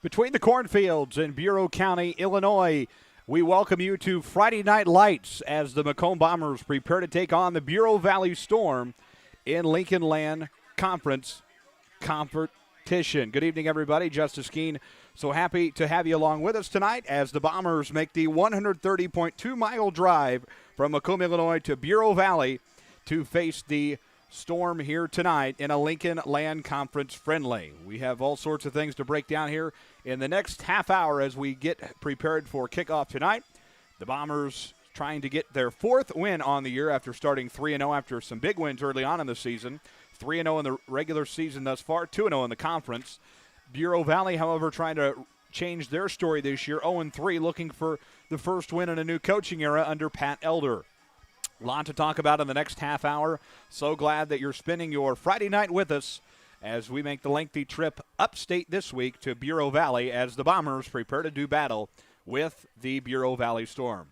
Between the cornfields in Bureau County, Illinois, we welcome you to Friday Night Lights as the Macomb Bombers prepare to take on the Bureau Valley Storm in Lincoln Land Conference competition. Good evening, everybody. Justice Keene, so happy to have you along with us tonight as the Bombers make the 130.2-mile drive from Macomb, Illinois to Bureau Valley to face the Storm here tonight in a Lincoln Land Conference friendly. We have all sorts of things to break down here in the next half hour as we get prepared for kickoff tonight. The Bombers trying to get their fourth win on the year after starting 3-0 after some big wins early on in the season. 3-0 in the regular season thus far, 2-0 in the conference. Bureau Valley, however, trying to change their story this year, 0-3, looking for the first win in a new coaching era under Pat Elder. A lot to talk about in the next half hour. So glad that you're spending your Friday night with us as we make the lengthy trip upstate this week to Bureau Valley as the Bombers prepare to do battle with the Bureau Valley Storm.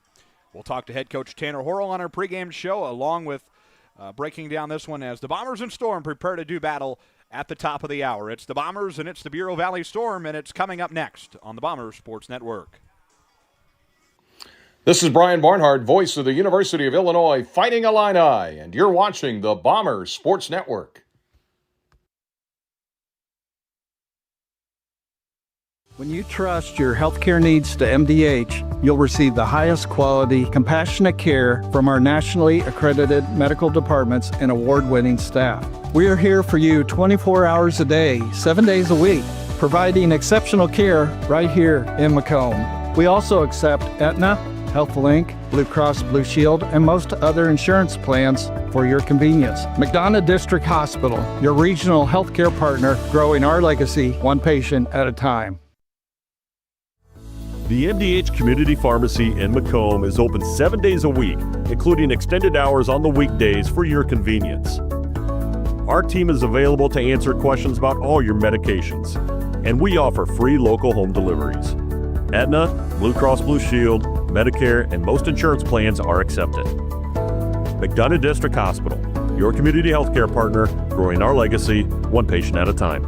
We'll talk to head coach Tanner Hurl on our pregame show, along with breaking down this one as the Bombers and Storm prepare to do battle at the top of the hour. It's the Bombers and it's the Bureau Valley Storm, and it's coming up next on the Bombers Sports Network. This is Brian Barnhart, voice of the University of Illinois Fighting Illini, and you're watching the Bombers Sports Network. When you trust your healthcare needs to MDH, you'll receive the highest quality, compassionate care from our nationally accredited medical departments and award-winning staff. We are here for you 24 hours a day, 7 days a week, providing exceptional care right here in Macomb. We also accept Aetna, HealthLink, Blue Cross Blue Shield, and most other insurance plans for your convenience. McDonough District Hospital, your regional healthcare partner, growing our legacy one patient at a time. The MDH Community Pharmacy in Macomb is open 7 days a week, including extended hours on the weekdays for your convenience. Our team is available to answer questions about all your medications, and we offer free local home deliveries. Aetna, Blue Cross Blue Shield, Medicare, and most insurance plans are accepted. McDonough District Hospital, your community healthcare partner, growing our legacy one patient at a time.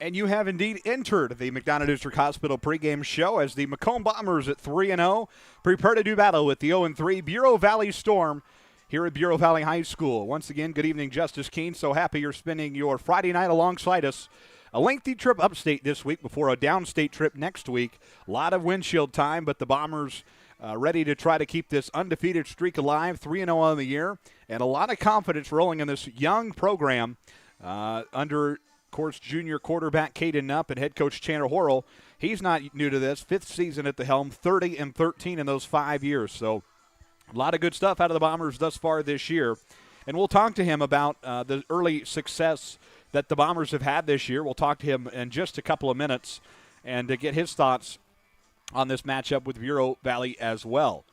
And you have indeed entered the McDonough District Hospital pregame show as the Macomb Bombers at 3-0 prepare to do battle with the 0-3 Bureau Valley Storm here at Bureau Valley High School. Once again, good evening, Justice Keene. So happy you're spending your Friday night alongside us. A lengthy trip upstate this week before a downstate trip next week. A lot of windshield time, but the Bombers ready to try to keep this undefeated streak alive, 3-0 on the year, and a lot of confidence rolling in this young program under, of course, junior quarterback Caden Knupp and head coach Tanner Hurl. He's not new to this. Fifth season at the helm, 30-13 in those 5 years. So a lot of good stuff out of the Bombers thus far this year. And we'll talk to him about the early success that the Bombers have had this year. We'll talk to him in just a couple of minutes and to get his thoughts on this matchup with Bureau Valley as well.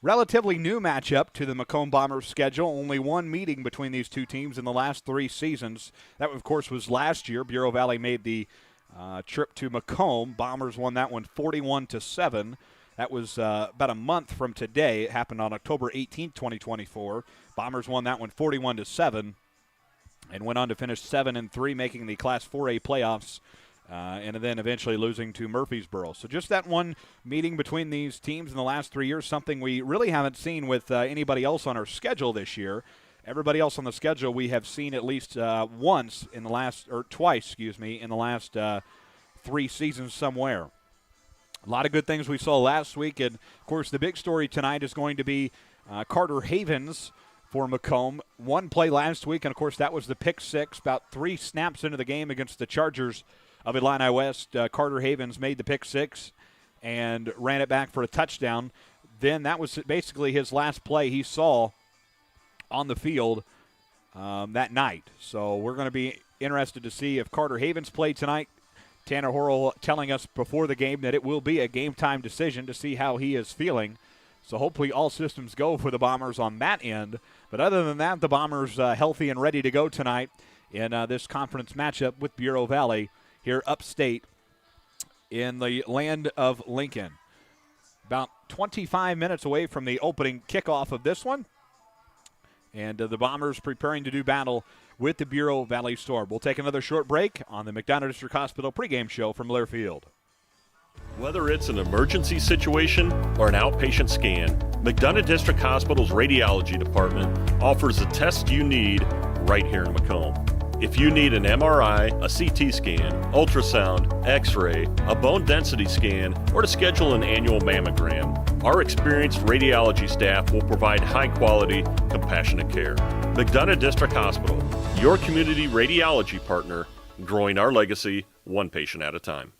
Relatively new matchup to the Macomb Bombers schedule. Only one meeting between these two teams in the last 3 seasons. That, of course, was last year. Bureau Valley made the trip to Macomb. Bombers won that one 41-7. That was about a month from today. It happened on October 18, 2024. Bombers won that one 41-7 and went on to finish 7-3, making the Class 4A playoffs, and then eventually losing to Murfreesboro. So just that one meeting between these teams in the last 3 years, something we really haven't seen with anybody else on our schedule this year. Everybody else on the schedule we have seen at least twice, in the last 3 seasons somewhere. A lot of good things we saw last week, and, of course, the big story tonight is going to be Carter Havens for Macomb. One play last week, and, of course, that was the pick six. About 3 snaps into the game against the Chargers of Illini West, Carter Havens made the pick six and ran it back for a touchdown. Then that was basically his last play he saw on the field that night. So we're going to be interested to see if Carter Havens played tonight. Tanner Hurl telling us before the game that it will be a game-time decision to see how he is feeling. So hopefully all systems go for the Bombers on that end. But other than that, the Bombers healthy and ready to go tonight in this conference matchup with Bureau Valley here upstate in the land of Lincoln. About 25 minutes away from the opening kickoff of this one. And the Bombers preparing to do battle with the Bureau Valley Storm. We'll take another short break on the McDonough District Hospital pregame show from Lear Field. Whether it's an emergency situation or an outpatient scan, McDonough District Hospital's radiology department offers the tests you need right here in Macomb. If you need an MRI, a CT scan, ultrasound, x-ray, a bone density scan, or to schedule an annual mammogram, our experienced radiology staff will provide high-quality, compassionate care. McDonough District Hospital, your community radiology partner, growing our legacy one patient at a time.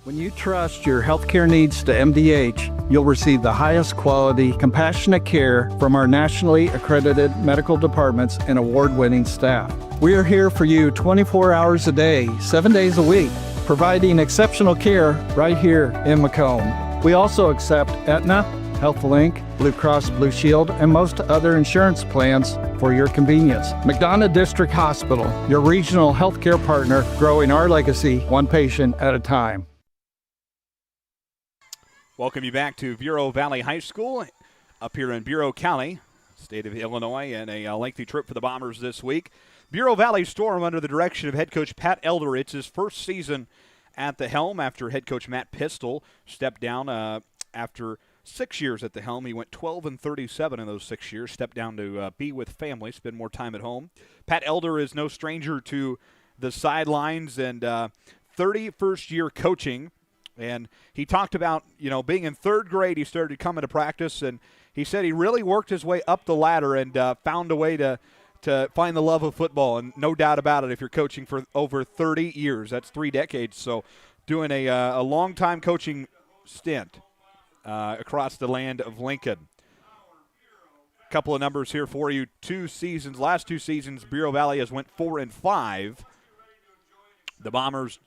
When you trust your healthcare needs to MDH, you'll receive the highest quality, compassionate care from our nationally accredited medical departments and award-winning staff. We are here for you 24 hours a day, 7 days a week, providing exceptional care right here in Macomb. We also accept Aetna, HealthLink, Blue Cross Blue Shield, and most other insurance plans for your convenience. McDonough District Hospital, your regional healthcare partner, growing our legacy one patient at a time. Welcome you back to Bureau Valley High School up here in Bureau County, state of Illinois, and a lengthy trip for the Bombers this week. Bureau Valley Storm under the direction of head coach Pat Elder. It's his first season at the helm after head coach Matt Pistol stepped down after 6 years at the helm. He went 12-37 in those 6 years, stepped down to be with family, spend more time at home. Pat Elder is no stranger to the sidelines and 31st year coaching. And he talked about, being in third grade, he started coming to practice, and he said he really worked his way up the ladder and found a way to find the love of football. And no doubt about it, if you're coaching for over 30 years, that's 3 decades. So doing a long-time coaching stint across the land of Lincoln. A couple of numbers here for you. Last two seasons, Bureau Valley has went 4-5. The Bombers...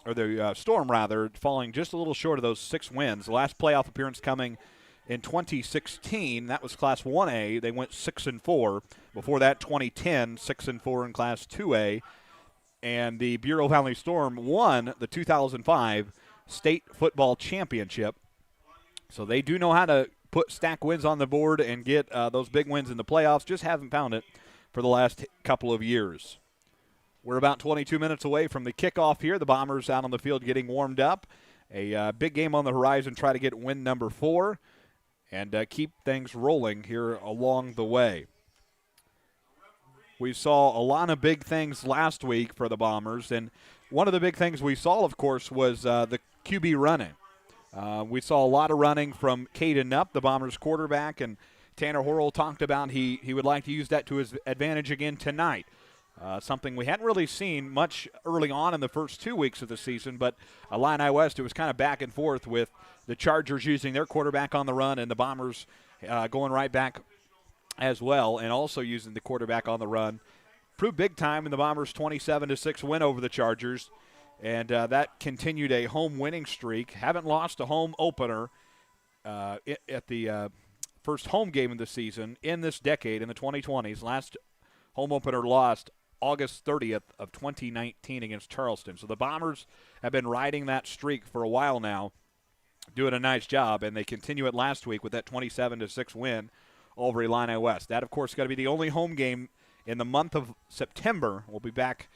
or the Storm, rather, falling just a little short of those 6 wins. The last playoff appearance coming in 2016. That was Class 1A. They went 6-4. Before that, 2010, 6-4 in Class 2A. And the Bureau Valley Storm won the 2005 State Football Championship. So they do know how to stack wins on the board and get those big wins in the playoffs. Just haven't found it for the last couple of years. We're about 22 minutes away from the kickoff here. The Bombers out on the field getting warmed up. A big game on the horizon, try to get win number 4 and keep things rolling here along the way. We saw a lot of big things last week for the Bombers, and one of the big things we saw, of course, was the QB running. We saw a lot of running from Caden Nupp, the Bombers quarterback, and Tanner Hurl talked about he would like to use that to his advantage again tonight. Something we hadn't really seen much early on in the first 2 weeks of the season, but Illini West, it was kind of back and forth with the Chargers using their quarterback on the run and the Bombers going right back as well and also using the quarterback on the run. Proved big time in the Bombers' 27-6 win over the Chargers, and that continued a home winning streak. Haven't lost a home opener at the first home game of the season in this decade, in the 2020s. Last home opener lost August 30th of 2019 against Charleston. So the Bombers have been riding that streak for a while now, doing a nice job, and they continue it last week with that 27-6 win over Illini West. That, of course, is going to be the only home game in the month of September. We'll be back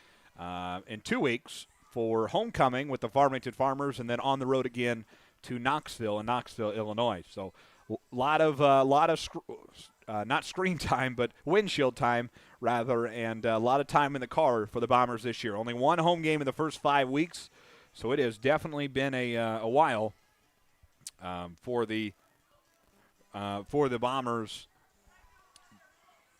in 2 weeks for homecoming with the Farmington Farmers, and then on the road again to Knoxville, Illinois. So a lot of not screen time, but windshield time, rather, and a lot of time in the car for the Bombers this year. Only one home game in the first 5 weeks, so it has definitely been a while for the Bombers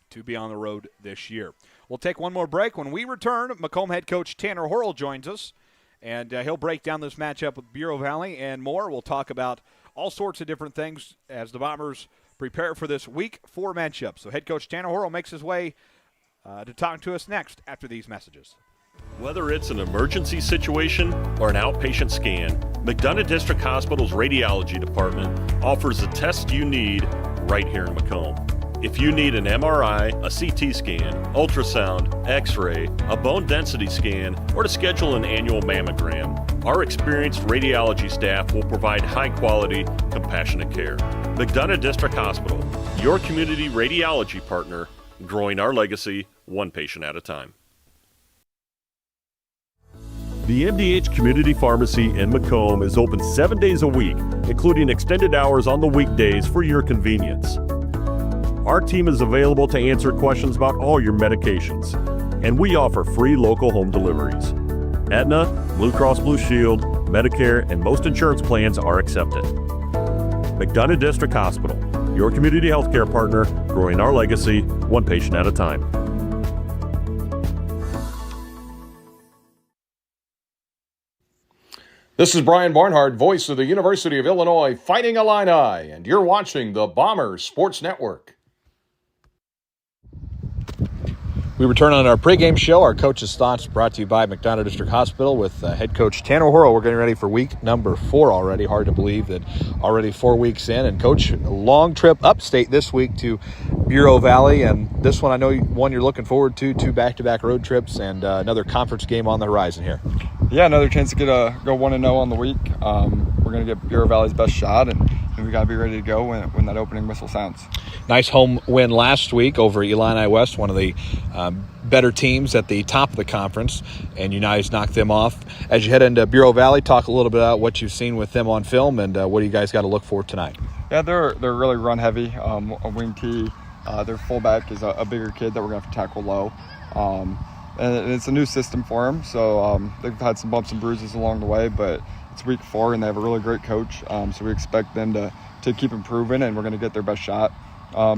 to be on the road this year. We'll take one more break. When we return, Macomb head coach Tanner Hurl joins us, and he'll break down this matchup with Bureau Valley and more. We'll talk about all sorts of different things as the Bombers prepare for this Week 4 matchup. So head coach Tanner Hurl makes his way to talk to us next after these messages. Whether it's an emergency situation or an outpatient scan, McDonough District Hospital's radiology department offers the tests you need right here in Macomb. If you need an MRI, a CT scan, ultrasound, x-ray, a bone density scan, or to schedule an annual mammogram, our experienced radiology staff will provide high-quality, compassionate care. McDonough District Hospital, your community radiology partner, growing our legacy one patient at a time. The MDH Community Pharmacy in Macomb is open 7 days a week, including extended hours on the weekdays for your convenience. Our team is available to answer questions about all your medications, and we offer free local home deliveries. Aetna, Blue Cross Blue Shield, Medicare, and most insurance plans are accepted. McDonough District Hospital, your community healthcare partner, growing our legacy one patient at a time. This is Brian Barnhart, voice of the University of Illinois Fighting Illini, and you're watching the Bombers Sports Network. We return on our pregame show. Our coach's thoughts brought to you by Macomb District Hospital with head coach Tanner Hurl. We're getting ready for week number 4 already. Hard to believe that already 4 weeks in. And coach, a long trip upstate this week to Bureau Valley. And this one, I know one you're looking forward to, 2 back-to-back road trips and another conference game on the horizon here. Yeah, another chance to go 1-0 on the week. We're going to get Bureau Valley's best shot, and we got to be ready to go when that opening whistle sounds. Nice home win last week over Illini West, one of the better teams at the top of the conference, and you guys knocked them off. As you head into Bureau Valley, talk a little bit about what you've seen with them on film, and what do you guys got to look for tonight? Yeah, they're really run heavy. A wing T, their fullback is a bigger kid that we're going to have to tackle low. And it's a new system for them, so they've had some bumps and bruises along the way, but it's week 4 and they have a really great coach, so we expect them to keep improving, and we're going to get their best shot.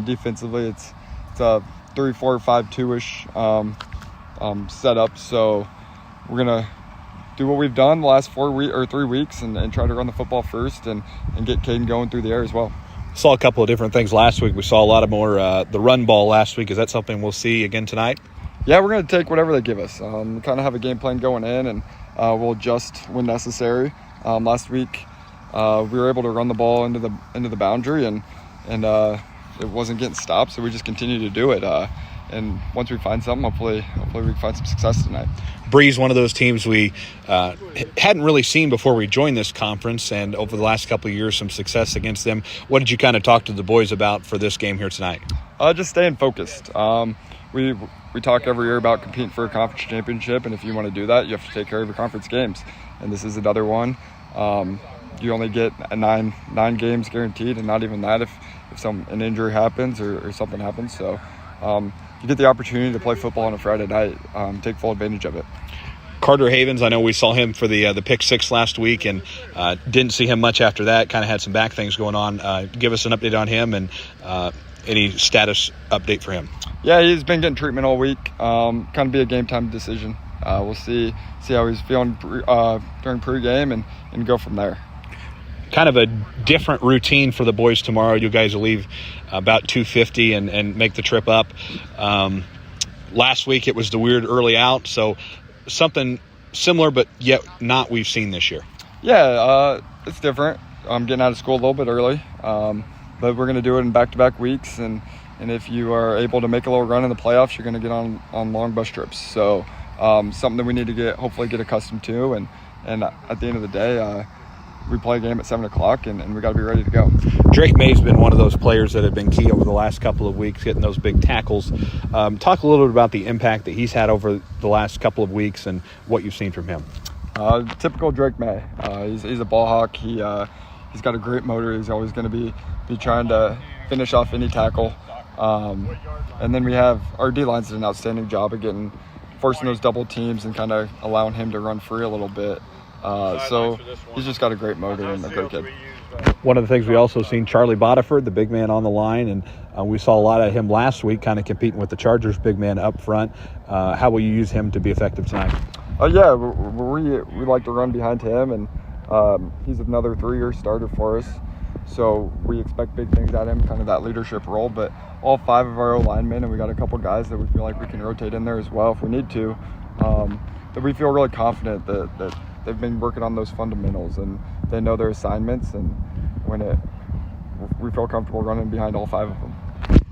Defensively, it's a 3-4-5-2-ish setup, so we're going to do what we've done the last 3 weeks and try to run the football first and get Caden going through the air as well. Saw a couple of different things last week. We saw a lot of more the run ball last week. Is that something we'll see again tonight? Yeah, we're going to take whatever they give us. We kind of have a game plan going in, and we'll adjust when necessary. Last week, we were able to run the ball into the boundary, and it wasn't getting stopped, so we just continue to do it. And once we find something, hopefully we can find some success tonight. Breeze, one of those teams we hadn't really seen before we joined this conference, and over the last couple of years, some success against them. What did you kind of talk to the boys about for this game here tonight? Just staying focused. We talk every year about competing for a conference championship, and if you want to do that, you have to take care of your conference games. And this is another one. You only get nine games guaranteed, and not even that if an injury happens or something happens. So you get the opportunity to play football on a Friday night. Take full advantage of it. Carter Havens, I know we saw him for the pick 6 last week and didn't see him much after that. Kind of had some back things going on. Give us an update on him and any status update for him. Yeah, he's been getting treatment all week. Kind of be a game time decision. We'll see how he's feeling during pregame and go from there. Kind of a different routine for the boys tomorrow. You guys will leave about 2:50 and make the trip up. Last week it was the weird early out, so something similar but yet not we've seen this year. Yeah, it's different. I'm getting out of school a little bit early, but we're going to do it in back-to-back weeks, and if you are able to make a little run in the playoffs, you're going to get on long bus trips. So something that we need to hopefully get accustomed to, and at the end of the day, we play a game at 7 o'clock, and we got to be ready to go. Drake May's been one of those players that have been key over the last couple of weeks, getting those big tackles. Talk a little bit about the impact that he's had over the last couple of weeks and what you've seen from him. Typical Drake May. He's a ball hawk. He's got a great motor. He's always going to be trying to finish off any tackle. And then we have our D-lines did an outstanding job of forcing those double teams and kind of allowing him to run free a little bit. So he's just got a great motor and a great kid. One of the things we also seen Charlie Bodiford, the big man on the line, and we saw a lot of him last week kind of competing with the Chargers big man up front. How will you use him to be effective tonight? Yeah, we like to run behind him, and he's another 3-year starter for us. So we expect big things out of him, kind of that leadership role. But all 5 of our O-linemen, and we got a couple guys that we feel like we can rotate in there as well if we need to, that we feel really confident that they've been working on those fundamentals and they know their assignments, and we feel comfortable running behind all 5 of them.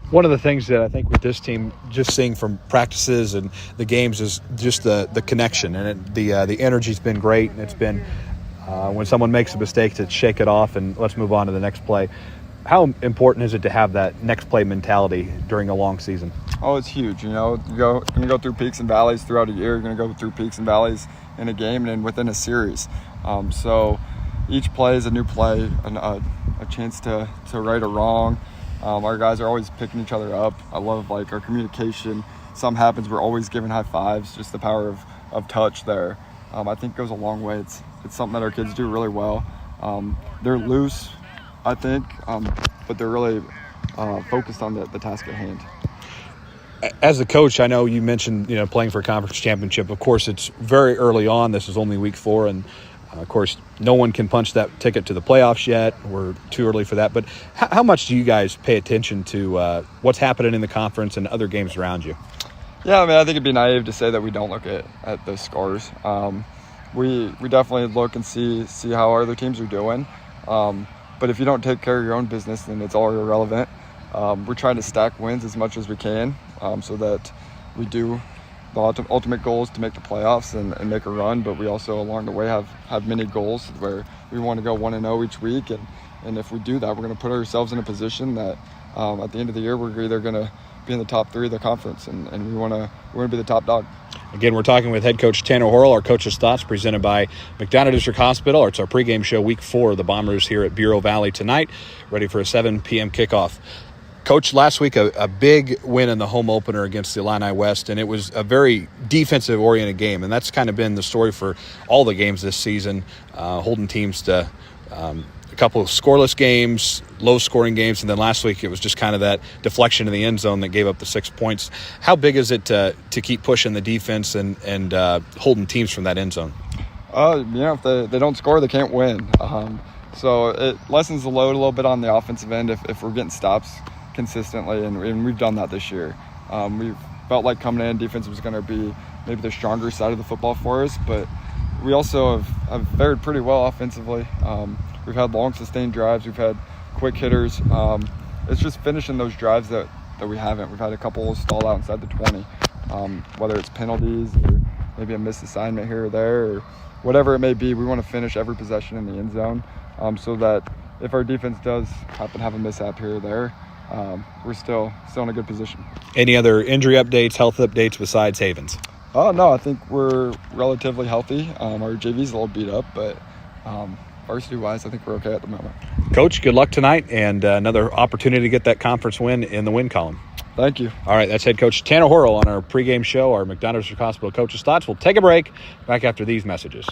One of the things that I think with this team, just seeing from practices and the games, is just the connection, and the energy's been great, and it's been when someone makes a mistake to shake it off and let's move on to the next play. How important is it to have that next play mentality during a long season? Oh, it's huge. You're going to go through peaks and valleys throughout a year. You're going to go through peaks and valleys in a game and within a series. So each play is a new play, a chance to right a wrong. Our guys are always picking each other up. I love our communication. Something happens, we're always giving high fives. Just the power of touch there, I think goes a long way. It's something that our kids do really well. They're loose, I think, but they're really focused on the task at hand. As a coach, I know you mentioned playing for a conference championship. Of course, it's very early on. This is only week 4, and of course, no one can punch that ticket to the playoffs yet. We're too early for that. But how much do you guys pay attention to what's happening in the conference and other games around you? Yeah, I think it'd be naive to say that we don't look at those scores. We definitely look and see how our other teams are doing. But if you don't take care of your own business, then it's all irrelevant. We're trying to stack wins as much as we can so that we do. The ultimate goal is to make the playoffs and make a run, but we also along the way have many goals where we want to go 1-0 each week, and if we do that, we're going to put ourselves in a position that at the end of the year we're either going to be in the top 3 of the conference, and we want to be the top dog. Again, we're talking with head coach Tanner Hurl, our coach's thoughts presented by McDonough District Hospital. It's our pregame show, week 4. The Bombers here at Bureau Valley tonight, ready for a 7 p.m. kickoff. Coach, last week a big win in the home opener against the Illini West, and it was a very defensive-oriented game, and that's kind of been the story for all the games this season, holding teams to a couple of scoreless games, low-scoring games, and then last week it was just kind of that deflection in the end zone that gave up the 6 points. How big is it to keep pushing the defense and holding teams from that end zone? If they don't score, they can't win. So it lessens the load a little bit on the offensive end if we're getting stops consistently, and we've done that this year. We felt like coming in, defense was going to be maybe the stronger side of the football for us, but we also have fared pretty well offensively. We've had long sustained drives, we've had quick hitters. It's just finishing those drives that we haven't. We've had a couple stall out inside the 20, whether it's penalties or maybe a missed assignment here or there or whatever it may be. We want to finish every possession in the end zone so that if our defense does happen to have a mishap here or there, we're still in a good position. Any other injury updates, health updates besides Havens? Oh, no, I think we're relatively healthy. Our JV's a little beat up, but varsity-wise, I think we're okay at the moment. Coach, good luck tonight, and another opportunity to get that conference win in the win column. Thank you. All right, that's head coach Tanner Hurl on our pregame show, our McDonough District Hospital coach's thoughts. We'll take a break. Back after these messages.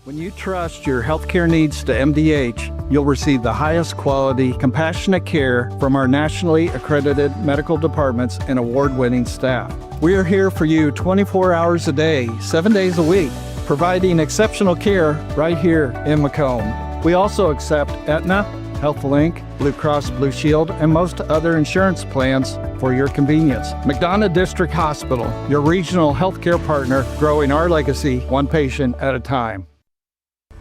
When you trust your healthcare needs to MDH, you'll receive the highest quality, compassionate care from our nationally accredited medical departments and award-winning staff. We are here for you 24 hours a day, 7 days a week, providing exceptional care right here in Macomb. We also accept Aetna, HealthLink, Blue Cross Blue Shield, and most other insurance plans for your convenience. McDonough District Hospital, your regional healthcare partner, growing our legacy one patient at a time.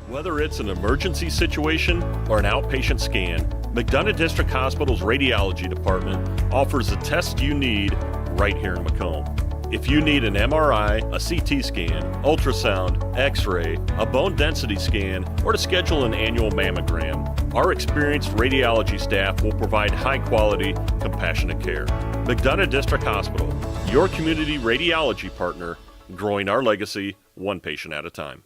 Whether it's an emergency situation or an outpatient scan, McDonough District Hospital's radiology department offers the test you need right here in Macomb. If you need an MRI, a CT scan, ultrasound, x-ray, a bone density scan, or to schedule an annual mammogram, our experienced radiology staff will provide high-quality, compassionate care. McDonough District Hospital, your community radiology partner, growing our legacy one patient at a time.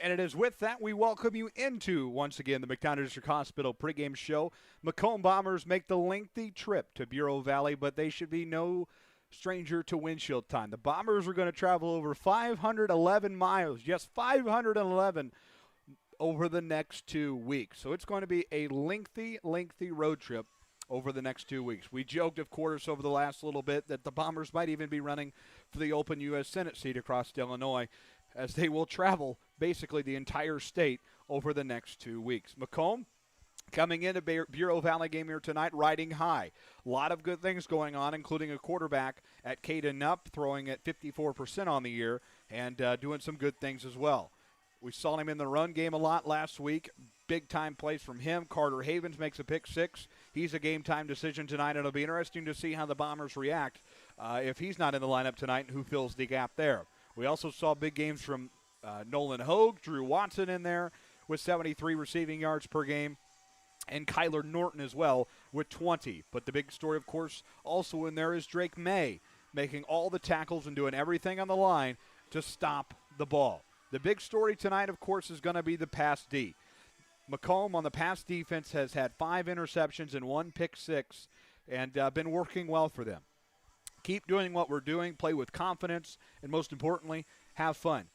And it is with that we welcome you into, once again, the McDonough District Hospital pregame show. Macomb Bombers make the lengthy trip to Bureau Valley, but they should be no stranger to windshield time. The Bombers are going to travel over 511 miles, yes, 511 over the next 2 weeks. So it's going to be a lengthy road trip over the next 2 weeks. We joked, of course, over the last little bit that the Bombers might even be running for the open U.S. Senate seat across Illinois, as they will travel basically the entire state over the next 2 weeks. Macomb coming into Bureau Valley game here tonight, riding high. A lot of good things going on, including a quarterback at Caden Nupp throwing at 54% on the year and doing some good things as well. We saw him in the run game a lot last week. Big-time plays from him. Carter Havens makes a pick 6. He's a game-time decision tonight. It'll be interesting to see how the Bombers react if he's not in the lineup tonight and who fills the gap there. We also saw big games from Nolan Hogue, Drew Watson in there. with 73 receiving yards per game, and Kyler Norton as well with 20. But the big story, of course, also in there is Drake May making all the tackles and doing everything on the line to stop the ball. The big story tonight, of course, is going to be the pass D. Macomb on the pass defense has had 5 interceptions and 1 pick six, and been working well for them. Keep doing what we're doing, play with confidence, and most importantly, have fun.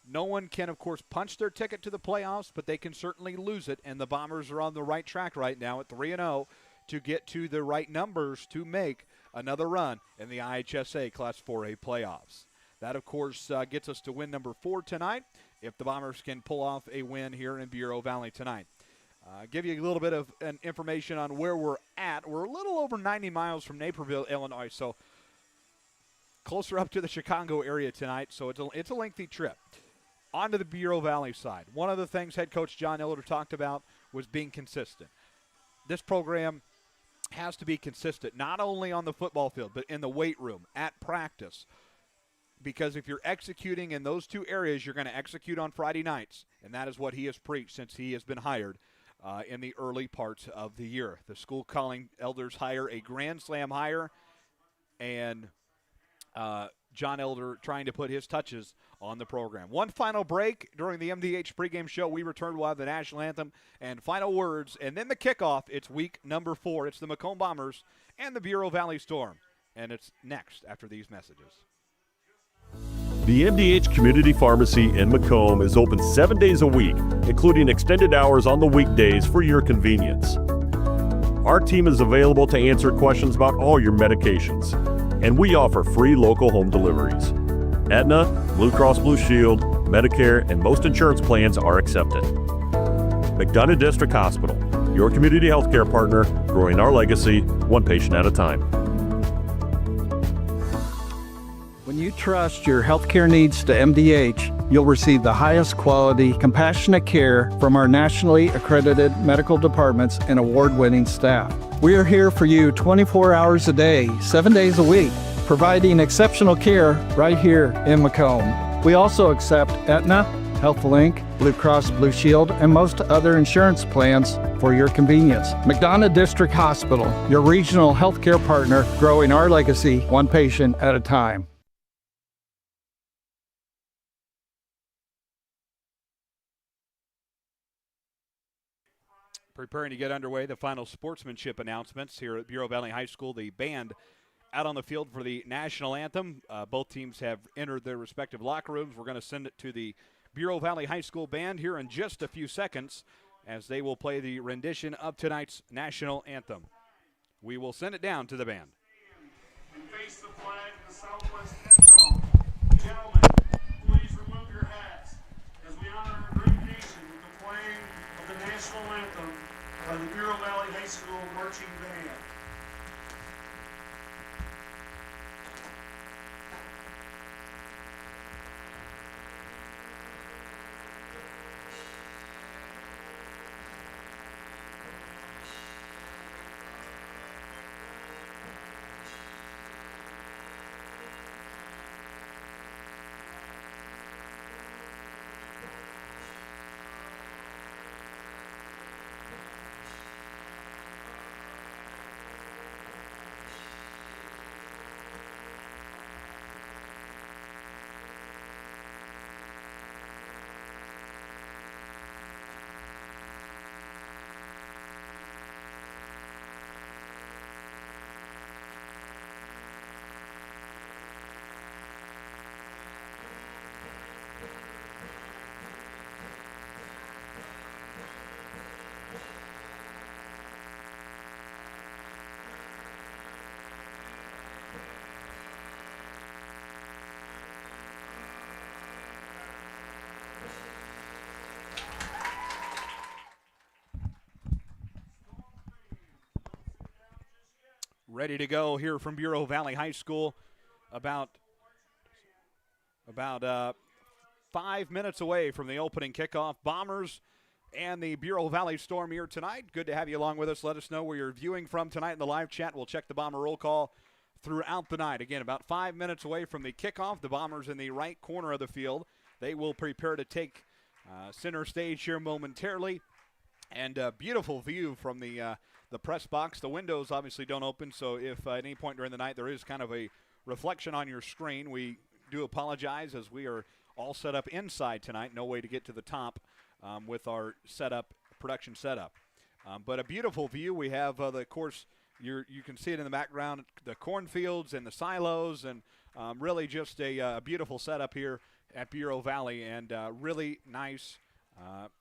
No one can, of course, punch their ticket to the playoffs, but they can certainly lose it, and the Bombers are on the right track right now at 3-0 to get to the right numbers to make another run in the IHSA Class 4A playoffs. That, of course, gets us to win number 4 tonight if the Bombers can pull off a win here in Bureau Valley tonight. Give you a little bit of information on where we're at. We're a little over 90 miles from Naperville, Illinois, so closer up to the Chicago area tonight, so it's a lengthy trip. On to the Bureau Valley side. One of the things head coach John Elder talked about was being consistent. This program has to be consistent, not only on the football field, but in the weight room, at practice. Because if you're executing in those 2 areas, you're going to execute on Friday nights, and that is what he has preached since he has been hired in the early parts of the year. The school calling Elders hire a Grand Slam hire, and John Elder trying to put his touches on the program. One final break during the MDH pregame show. We return. We'll have the national anthem and final words, and then the kickoff. It's week number 4. It's the Macomb Bombers and the Bureau Valley Storm, and it's next after these messages. The MDH Community Pharmacy in Macomb is open 7 days a week, including extended hours on the weekdays for your convenience. Our team is available to answer questions about all your medications, and we offer free local home deliveries. Aetna, Blue Cross Blue Shield, Medicare, and most insurance plans are accepted. McDonough District Hospital, your community healthcare partner, growing our legacy, one patient at a time. When you trust your healthcare needs to MDH, you'll receive the highest quality, compassionate care from our nationally accredited medical departments and award-winning staff. We are here for you 24 hours a day, 7 days a week, providing exceptional care right here in Macomb. We also accept Aetna, HealthLink, Blue Cross Blue Shield, and most other insurance plans for your convenience. McDonough District Hospital, your regional healthcare partner, growing our legacy one patient at a time. Preparing to get underway, the final sportsmanship announcements here at Bureau Valley High School. The band out on the field for the national anthem. Both teams have entered their respective locker rooms. We're going to send it to the Bureau Valley High School band here in just a few seconds as they will play the rendition of tonight's national anthem. We will send it down to the band. And face the flag in the southwest end zone. Gentlemen, please remove your hats as we honor our great nation with the playing of the national anthem by the Bureau Valley High School Marching Band. Ready to go here from Bureau Valley High School. About 5 minutes away from the opening kickoff. Bombers and the Bureau Valley Storm here tonight. Good to have you along with us. Let us know where you're viewing from tonight in the live chat. We'll check the Bomber roll call throughout the night. Again, about 5 minutes away from the kickoff. The Bombers in the right corner of the field. They will prepare to take center stage here momentarily. And a beautiful view from the press box. The windows obviously don't open, so if at any point during the night there is kind of a reflection on your screen, we do apologize as we are all set up inside tonight. No way to get to the top with our production setup. But a beautiful view. We have, of course, you can see it in the background, the cornfields and the silos, and really just a beautiful setup here at Bureau Valley, and really nice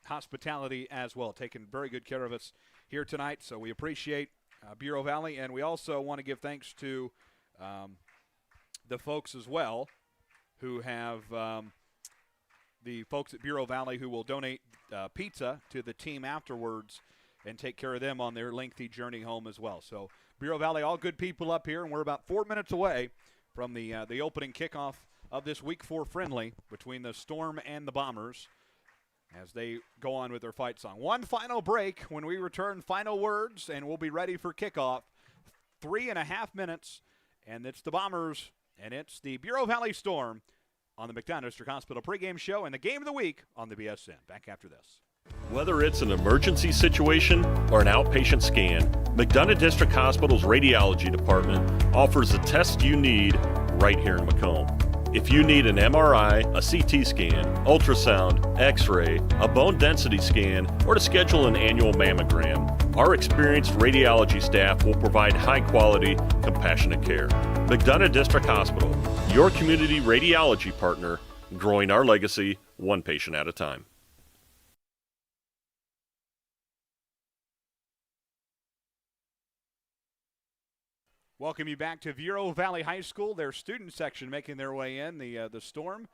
hospitality as well, taking very good care of us here tonight. So we appreciate Bureau Valley, and we also want to give thanks to the folks as well who have the folks at Bureau Valley who will donate pizza to the team afterwards and take care of them on their lengthy journey home as well. So Bureau Valley, all good people up here, and we're about 4 minutes away from the opening kickoff of this Week 4 friendly between the Storm and the Bombers as they go on with their fight song. One final break. When we return, final words, and we'll be ready for kickoff. 3.5 minutes, and it's the Bombers, and it's the Bureau Valley Storm on the McDonough District Hospital pregame show and the game of the week on the BSN. Back after this. Whether it's an emergency situation or an outpatient scan, McDonough District Hospital's radiology department offers the test you need right here in Macomb. If you need an MRI, a CT scan, ultrasound, x-ray, a bone density scan, or to schedule an annual mammogram, our experienced radiology staff will provide high-quality, compassionate care. McDonough District Hospital, your community radiology partner, growing our legacy one patient at a time. Welcome you back to Bureau Valley High School. Their student section making their way in. The Storm,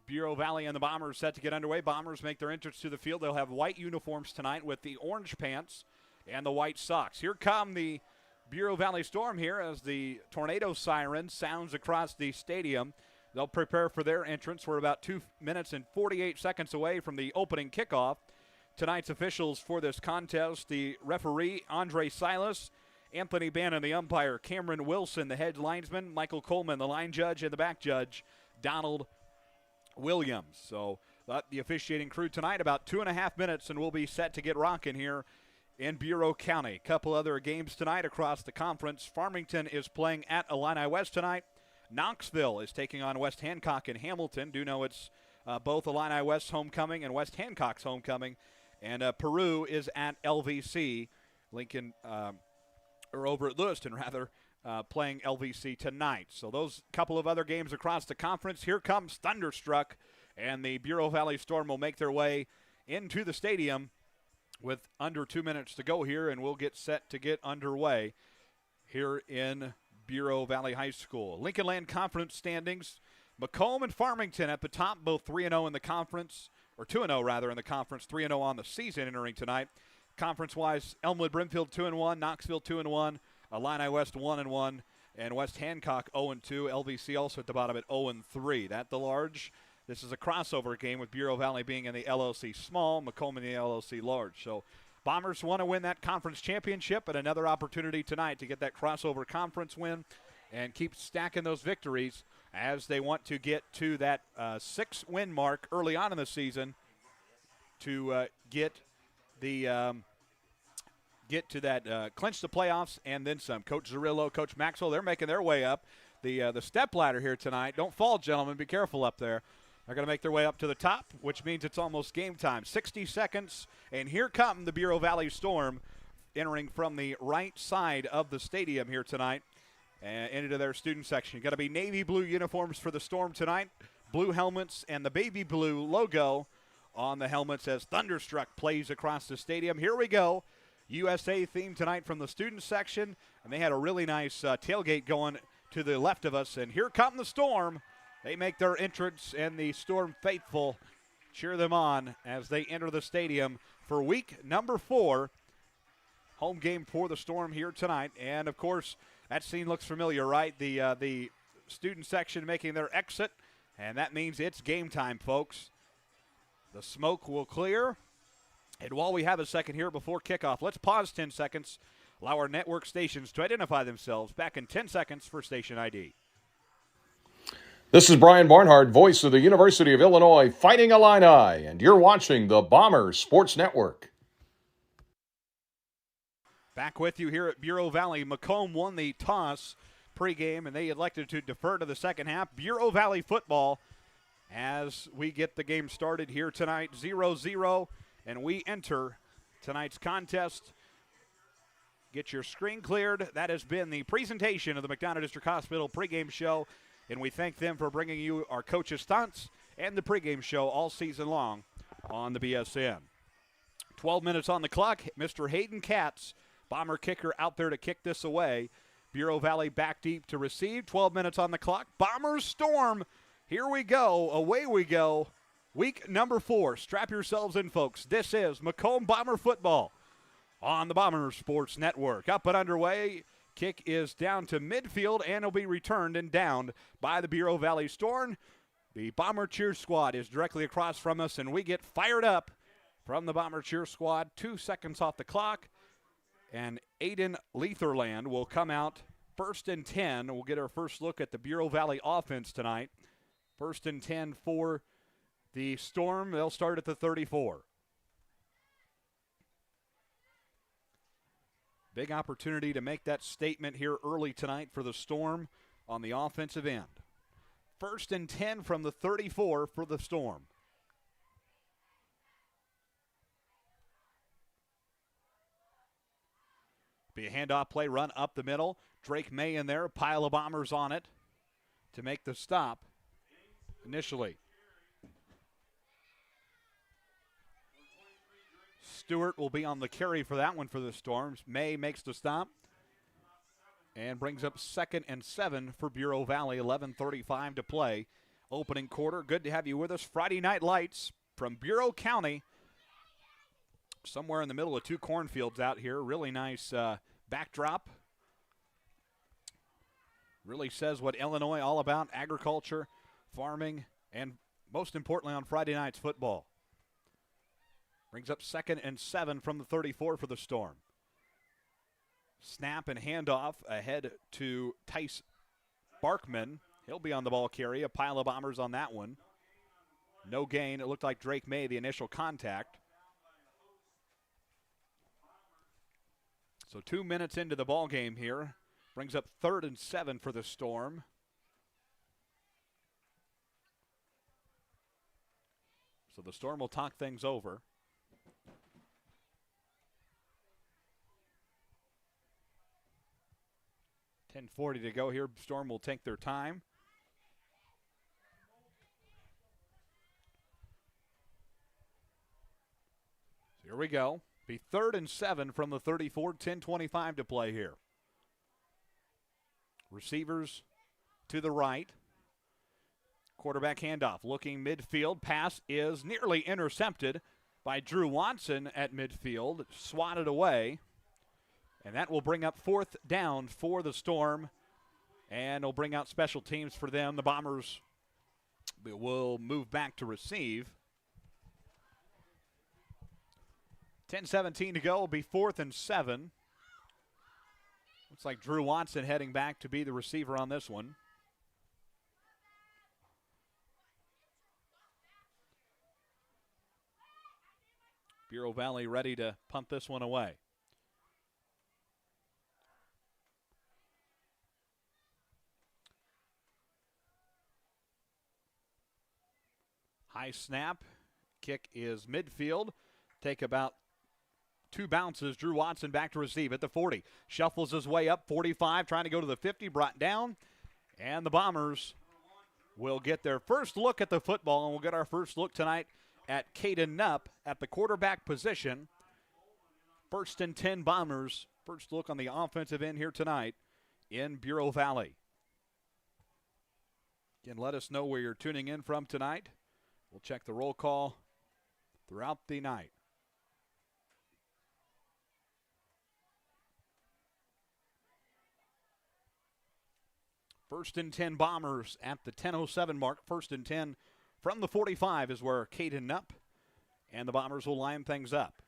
Bureau Valley, and the Bombers set to get underway. Bombers make their entrance to the field. They'll have white uniforms tonight with the orange pants and the white socks. Here come the Bureau Valley Storm here as the tornado siren sounds across the stadium. They'll prepare for their entrance. We're about 2 minutes and 48 seconds away from the opening kickoff. Tonight's officials for this contest, the referee, Andre Silas, Anthony Bannon, the umpire, Cameron Wilson, the head linesman, Michael Coleman, the line judge, and the back judge, Donald Williams. So the officiating crew tonight, about 2.5 minutes, and we'll be set to get rocking here in Bureau County. A couple other games tonight across the conference. Farmington is playing at Illini West tonight. Knoxville is taking on West Hancock in Hamilton. Do know it's both Illini West's homecoming and West Hancock's homecoming. And Peru is at LVC. Lincoln or over at Lewiston, rather, playing LVC tonight. So those couple of other games across the conference. Here comes Thunderstruck, and the Bureau Valley Storm will make their way into the stadium with under 2 minutes to go here, and we'll get set to get underway here in Bureau Valley High School. Lincoln Land Conference standings, Macomb and Farmington at the top, both 3-0 in the conference, or 2-0 rather in the conference, 3-0 on the season entering tonight. Conference-wise, Elmwood Brimfield 2-1, Knoxville 2-1, Illini West 1-1, and West Hancock 0-2. LVC also at the bottom at 0-3. That the large. This is a crossover game with Bureau Valley being in the LLC small, Macomb in the LLC large. So Bombers want to win that conference championship, but another opportunity tonight to get that crossover conference win and keep stacking those victories as they want to get to that 6-win mark early on in the season to get to that clinch the playoffs and then some. Coach Zerillo, Coach Maxwell, they're making their way up the step ladder here tonight. Don't fall, gentlemen. Be careful up there. They're going to make their way up to the top, which means it's almost game time. 60 seconds, and here come the Bureau Valley Storm entering from the right side of the stadium here tonight and into their student section. Got to be navy blue uniforms for the Storm tonight, blue helmets, and the baby blue logo on the helmets as Thunderstruck plays across the stadium. Here we go. USA theme tonight from the student section, and they had a really nice tailgate going to the left of us, and here come the Storm. They make their entrance, and the Storm faithful cheer them on as they enter the stadium for week number 4. Home game for the Storm here tonight, and of course, that scene looks familiar, right? The student section making their exit, and that means it's game time, folks. The smoke will clear. And while we have a second here before kickoff, let's pause 10 seconds. Allow our network stations to identify themselves. Back in 10 seconds for station ID. This is Brian Barnhart, voice of the University of Illinois Fighting Illini, and you're watching the Bombers Sports Network. Back with you here at Bureau Valley. Macomb won the toss pregame, and they elected to defer to the second half. Bureau Valley football as we get the game started here tonight, 0-0, and we enter tonight's contest. Get your screen cleared. That has been the presentation of the McDonough District Hospital pregame show, and we thank them for bringing you our coaches' stunts and the pregame show all season long on the BSN. 12 minutes on the clock. Mr. Hayden Katz, Bomber kicker, out there to kick this away. Bureau Valley back deep to receive. 12 minutes on the clock. Bombers Storm. Here we go. Away we go. Week number 4. Strap yourselves in, folks. This is Macomb Bomber football on the Bomber Sports Network. Up and underway. Kick is down to midfield and will be returned and downed by the Bureau Valley Storm. The Bomber Cheer Squad is directly across from us, and we get fired up from the Bomber Cheer Squad. 2 seconds off the clock, and Aiden Letherland will come out 1st and 10. We'll get our first look at the Bureau Valley offense tonight. 1st and 10 for the Storm. They'll start at the 34. Big opportunity to make that statement here early tonight for the Storm on the offensive end. 1st and 10 from the 34 for the Storm. Be a handoff play, run up the middle. Drake May in there, a pile of Bombers on it to make the stop initially. Stewart will be on the carry for that one for the Storms. May makes the stop and brings up 2nd and 7 for Bureau Valley. 11:35 to play. Opening quarter. Good to have you with us. Friday Night Lights from Bureau County. Somewhere in the middle of 2 cornfields out here. Really nice backdrop. Really says what Illinois all about: agriculture, farming, and most importantly on Friday night's football. Brings up 2nd and 7 from the 34 for the Storm. Snap and handoff ahead to Tice Barkman. He'll be on the ball carry. A pile of Bombers on that one. No gain. It looked like Drake May, the initial contact. So 2 minutes into the ball game here. Brings up 3rd and 7 for the Storm. So the Storm will talk things over. 10:40 to go here. Storm will take their time. So here we go. Be 3rd and 7 from the 34. 10:25 to play here. Receivers to the right. Quarterback handoff. Looking midfield. Pass is nearly intercepted by Drew Watson at midfield. Swatted away. And that will bring up 4th down for the Storm. And will bring out special teams for them. The Bombers will move back to receive. 10:17 to go. Will be 4th and 7. Looks like Drew Watson heading back to be the receiver on this one. Bureau Valley ready to punt this one away. High snap. Kick is midfield. Take about 2 bounces. Drew Watson back to receive at the 40. Shuffles his way up. 45, trying to go to the 50. Brought down. And the Bombers will get their first look at the football. And we'll get our first look tonight at Caden Knupp at the quarterback position. 1st and 10 Bombers. First look on the offensive end here tonight in Bureau Valley. Again, let us know where you're tuning in from tonight. We'll check the roll call throughout the night. First and 10 Bombers at the 10:07 mark. 1st and 10 from the 45 is where Caden Knupp and the Bombers will line things up.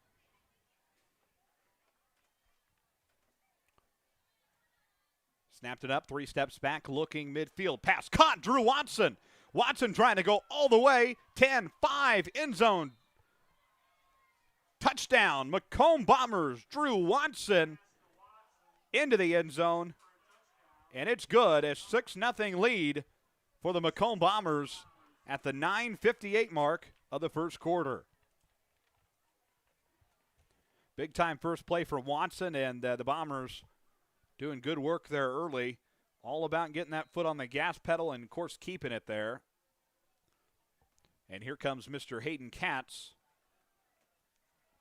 Snapped it up, 3 steps back, looking midfield. Pass caught, Drew Watson. Watson trying to go all the way. 10-5, end zone. Touchdown, Macomb Bombers. Drew Watson into the end zone. And it's good. A 6-0 lead for the Macomb Bombers at the 9:58 mark of the first quarter. Big time first play for Watson, and the Bombers doing good work there early. All about getting that foot on the gas pedal and, of course, keeping it there. And here comes Mr. Hayden Katz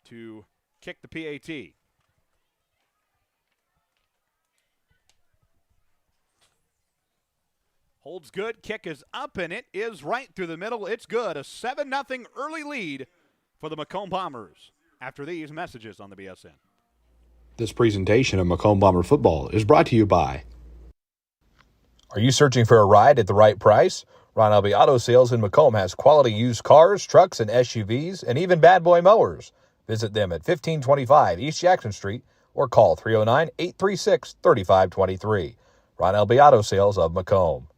to kick the PAT. Holds good. Kick is up, and it is right through the middle. It's good. A 7-0 early lead for the Macomb Bombers after these messages on the BSN. This presentation of Macomb Bomber football is brought to you by. Are you searching for a ride at the right price? Ron Elby Auto Sales in Macomb has quality used cars, trucks, and SUVs, and even bad boy mowers. Visit them at 1525 East Jackson Street or call 309-836-3523. Ron Elby Auto Sales of Macomb.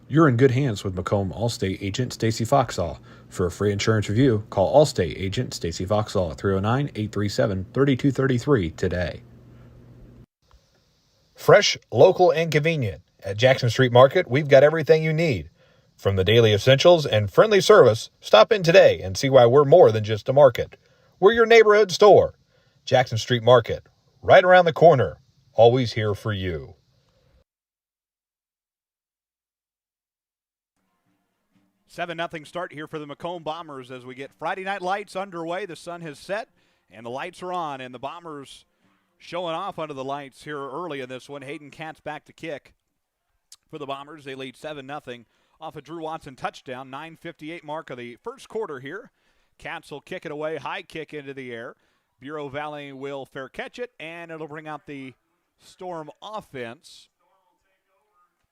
You're in good hands with Macomb Allstate agent Stacy Foxall. For a free insurance review, call Allstate agent Stacy Foxall at 309-837-3233 today. Fresh, local, and convenient. At Jackson Street Market, we've got everything you need. From the daily essentials and friendly service, stop in today and see why we're more than just a market. We're your neighborhood store. Jackson Street Market, right around the corner. Always here for you. 7-0 start here for the Macomb Bombers as we get Friday Night Lights underway. The sun has set and the lights are on, and the Bombers showing off under the lights here early in this one. Hayden Katz back to kick for the Bombers. They lead 7-0 off a Drew Watson touchdown. 9:58 mark of the first quarter here. Katz will kick it away, high kick into the air. Bureau Valley will fair catch it, and it'll bring out the Storm offense.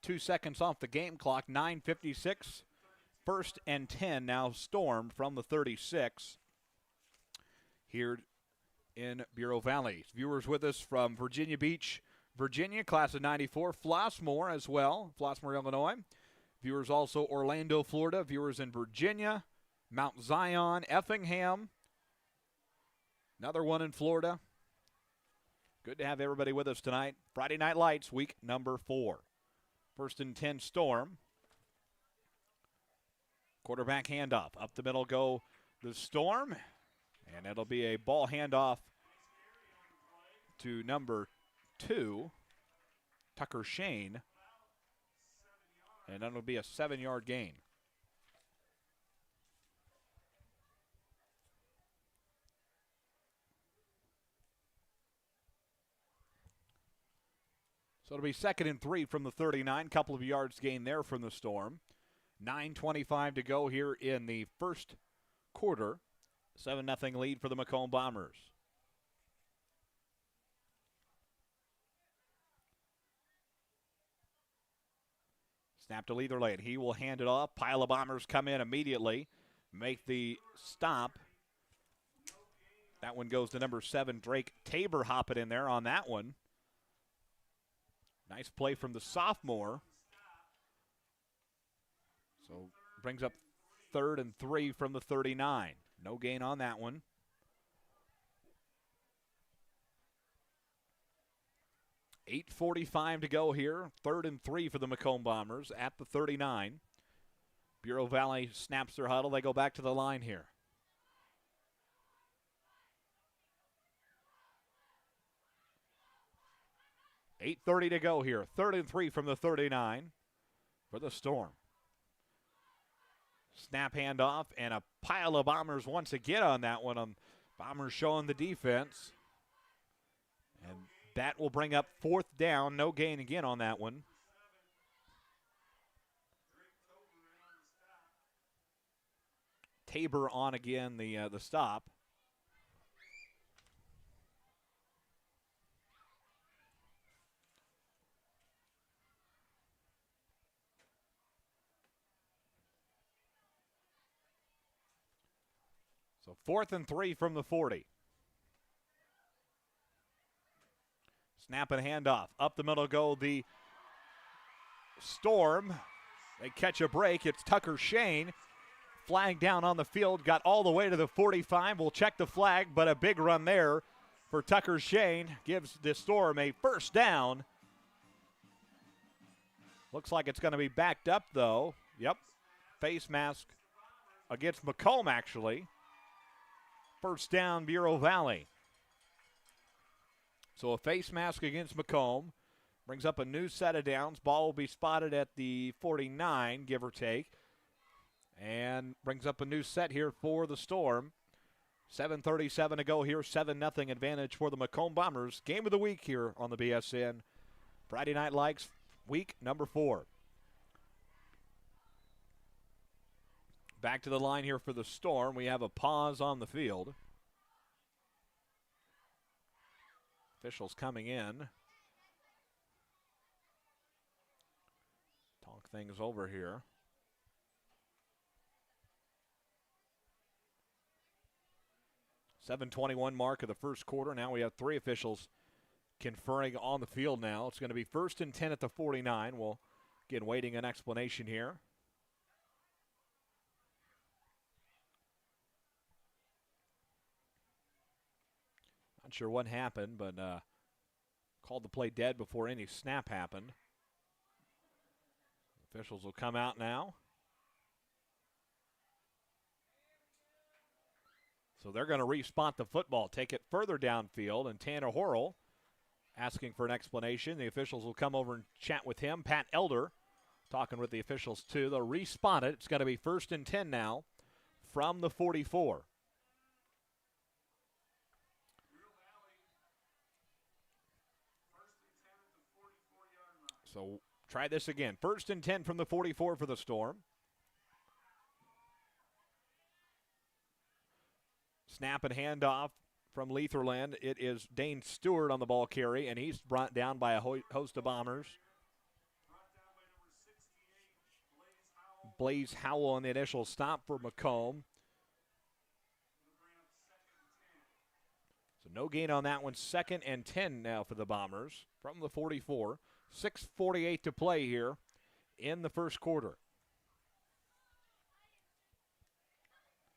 2 seconds off the game clock, 9:56. 1st and 10 now Storm from the 36 here in Bureau Valley. Viewers with us from Virginia Beach, Virginia, class of 94. Flossmoor as well, Flossmoor, Illinois. Viewers also Orlando, Florida. Viewers in Virginia, Mount Zion, Effingham. Another one in Florida. Good to have everybody with us tonight. Friday Night Lights, week number 4. 1st and 10 Storm. Quarterback handoff. Up the middle go the Storm. And it'll be a ball handoff to number 2, Tucker Shane. And that'll be a 7-yard gain. So it'll be 2nd and 3 from the 39. Couple of yards gain there from the Storm. 9:25 to go here in the first quarter. 7-0 lead for the Macomb Bombers. Snap to Leather lane. He will hand it off. Pile of Bombers come in immediately. Make the stop. That one goes to number 7, Drake Tabor, hopping in there on that one. Nice play from the sophomore. So brings up 3rd and 3 from the 39. No gain on that one. $8:45 to go here. 3rd and 3 for the Macomb Bombers at the 39. Bureau Valley snaps their huddle. They go back to the line here. $8:30 to go here. 3rd and 3 from the 39 for the Storm. Snap handoff, and a pile of Bombers once again on that one. Bombers showing the defense. And that will bring up 4th down. No gain again on that one. Tabor on again the stop. So 4th and 3 from the 40. Snap and handoff. Up the middle go the Storm. They catch a break. It's Tucker Shane. Flag down on the field. Got all the way to the 45. We'll check the flag, but a big run there for Tucker Shane. Gives the Storm a first down. Looks like it's going to be backed up, though. Yep. Face mask against Macomb, actually. First down, Bureau Valley. So a face mask against Macomb. Brings up a new set of downs. Ball will be spotted at the 49, give or take. And brings up a new set here for the Storm. 7:37 to go here. 7-0 advantage for the Macomb Bombers. Game of the week here on the BSN. Friday Night Lights, week number 4. Back to the line here for the Storm. We have a pause on the field. Officials coming in. Talk things over here. 7:21 mark of the first quarter. Now we have 3 officials conferring on the field now. It's going to be 1st and 10 at the 49. We'll, again, waiting an explanation here. Not sure what happened, but called the play dead before any snap happened. Officials will come out now. So they're going to respot the football, take it further downfield, and Tanner Hurl asking for an explanation. The officials will come over and chat with him. Pat Elder talking with the officials too. They'll respot it. It's going to be 1st and 10 now from the 44. So try this again. 1st and 10 from the 44 for the Storm. Snap and handoff from Letherland. It is Dane Stewart on the ball carry, and he's brought down by a host of Bombers. Blaze Howell on the initial stop for Macomb. So no gain on that one. 2nd and 10 now for the Bombers from the 44. 6:48 to play here in the first quarter.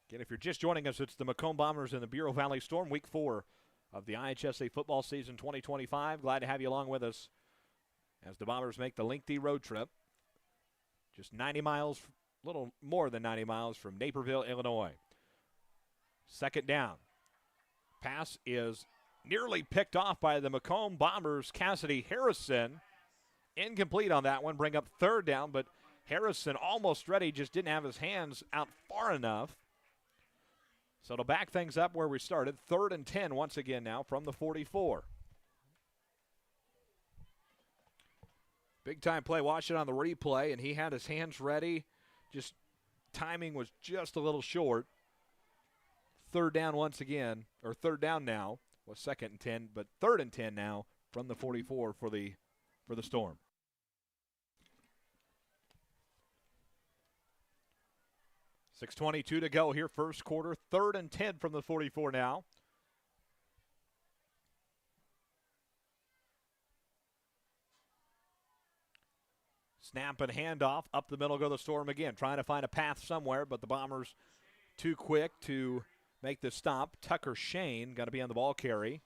Again, if you're just joining us, it's the Macomb Bombers and the Bureau Valley Storm, Week 4 of the IHSA football season 2025. Glad to have you along with us as the Bombers make the lengthy road trip. Just 90 miles, a little more than 90 miles from Naperville, Illinois. 2nd down. Pass is nearly picked off by the Macomb Bombers' Cassidy Harrison. Incomplete on that one. Bring up 3rd down, but Harrison almost ready, just didn't have his hands out far enough. So to back things up where we started, 3rd and 10 once again now from the 44. Big time play. Watch it on the replay, and he had his hands ready. Just timing was just a little short. 3rd down once again, or 3rd down now. Was 2nd and 10, but 3rd and 10 now from the 44 for the Storm. .6:22 to go here, first quarter. 3rd and 10 from the 44 now. Snap and handoff. Up the middle go the Storm again. Trying to find a path somewhere, but the Bombers too quick to make the stop. Tucker Shane got to be on the ball carry.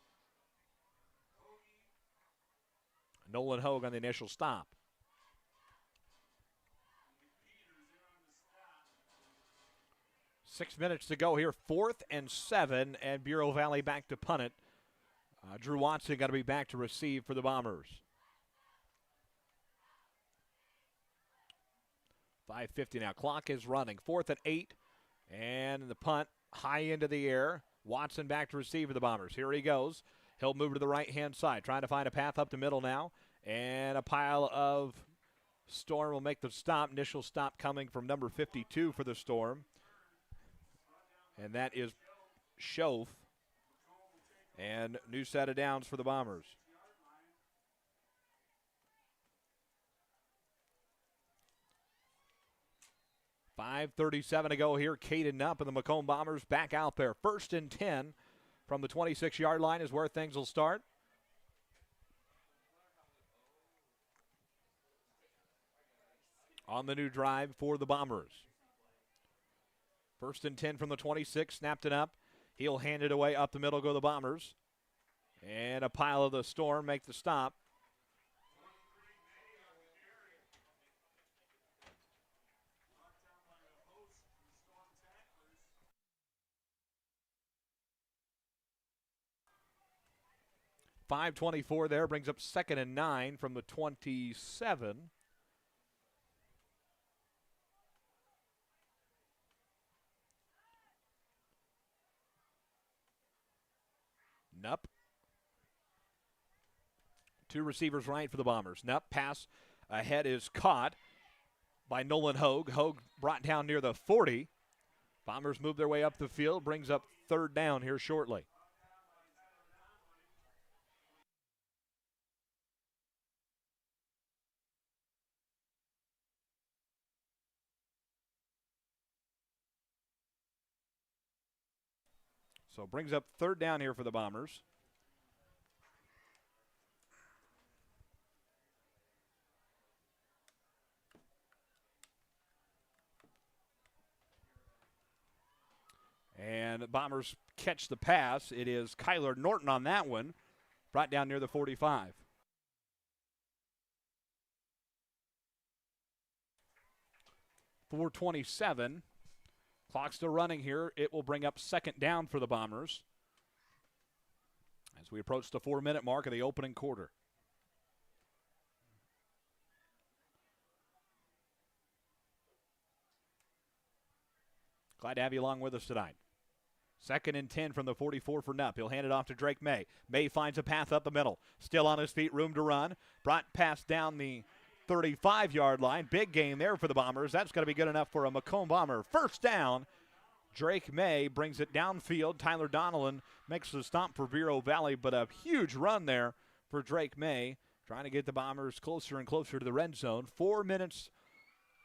Nolan Hogue on the initial stop. Six minutes to go here. 4th and 7, and Bureau Valley back to punt it. Drew Watson got to be back to receive for the Bombers. 5:50 now. Clock is running. 4th and 8, and the punt high into the air. Watson back to receive for the Bombers. Here he goes. He'll move to the right-hand side, trying to find a path up the middle now. And a pile of Storm will make the stop. Initial stop coming from number 52 for the Storm. And that is Schoaf. And new set of downs for the Bombers. .537 to go here. Caden up, and the Macomb Bombers back out there. 1st and 10 from the 26-yard line is where things will start. on the new drive for the Bombers. 1st and 10 from the 26, snapped it up. He'll hand it away up the middle, go the Bombers. And a pile of the Storm make the stop. .524 there, brings up 2nd and 9 from the 27. Nupp. 2 receivers right for the Bombers. Nupp pass ahead is caught by Nolan Hogue. Hogue brought down near the 40. Bombers move their way up the field, brings up 3rd down here shortly. So brings up 3rd down here for the Bombers. And the Bombers catch the pass. It is Kyler Norton on that one, brought down near the 45. .427. Clock still running here. It will bring up 2nd down for the Bombers as we approach the 4-minute mark of the opening quarter. Glad to have you along with us tonight. 2nd and 10 from the 44 for Nupp. He'll hand it off to Drake May. May finds a path up the middle. Still on his feet, room to run. Brought pass down the 35-yard line. Big gain there for the Bombers. That's going to be good enough for a Macomb Bomber. 1st down. Drake May brings it downfield. Tyler Donnellan makes the stop for Bureau Valley, but a huge run there for Drake May, trying to get the Bombers closer and closer to the red zone. 4 minutes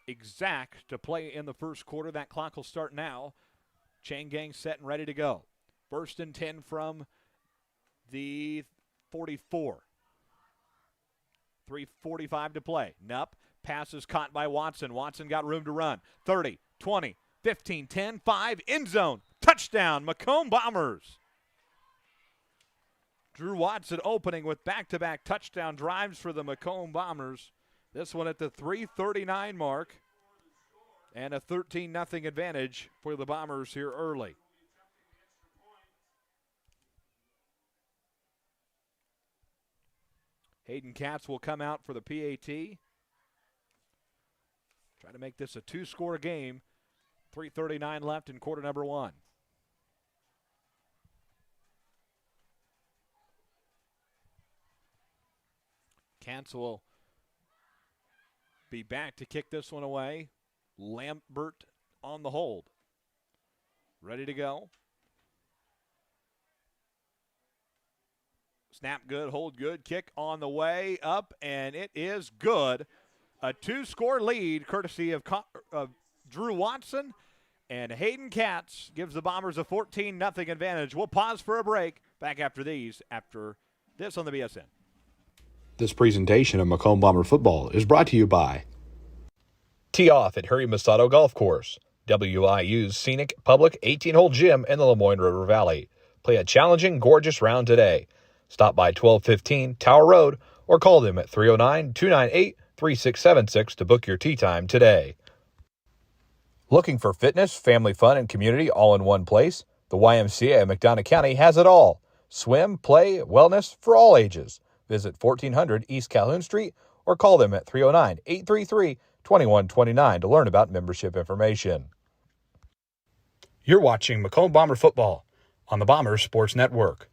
exact to play in the first quarter. That clock will start now. Chain gang set and ready to go. 1st and 10 from the 44. 3:45 to play. Nupp, pass is caught by Watson. Watson got room to run. 30, 20, 15, 10, 5, end zone. Touchdown, Macomb Bombers. Drew Watson opening with back-to-back touchdown drives for the Macomb Bombers. This one at the 3:39 mark. And a 13-0 advantage for the Bombers here early. Hayden Katz will come out for the PAT. Try to make this a 2-score game. 3:39 left in quarter number 1. Katz will be back to kick this one away. Lambert on the hold. Ready to go. Snap good, hold good, kick on the way up, and it is good. A 2-score lead courtesy of Drew Watson, and Hayden Katz gives the Bombers a 14-0 advantage. We'll pause for a break. Back after this on the BSN. This presentation of Macomb Bomber football is brought to you by Tee off at Harry Masato Golf Course, WIU's scenic public 18-hole gym in the Lemoyne River Valley. Play a challenging, gorgeous round today. Stop by 1215 Tower Road or call them at 309-298-3676 to book your tee time today. Looking for fitness, family fun, and community all in one place? The YMCA of McDonough County has it all. Swim, play, wellness for all ages. Visit 1400 East Calhoun Street or call them at 309-833-2129 to learn about membership information. You're watching Macomb Bomber football on the Bombers Sports Network.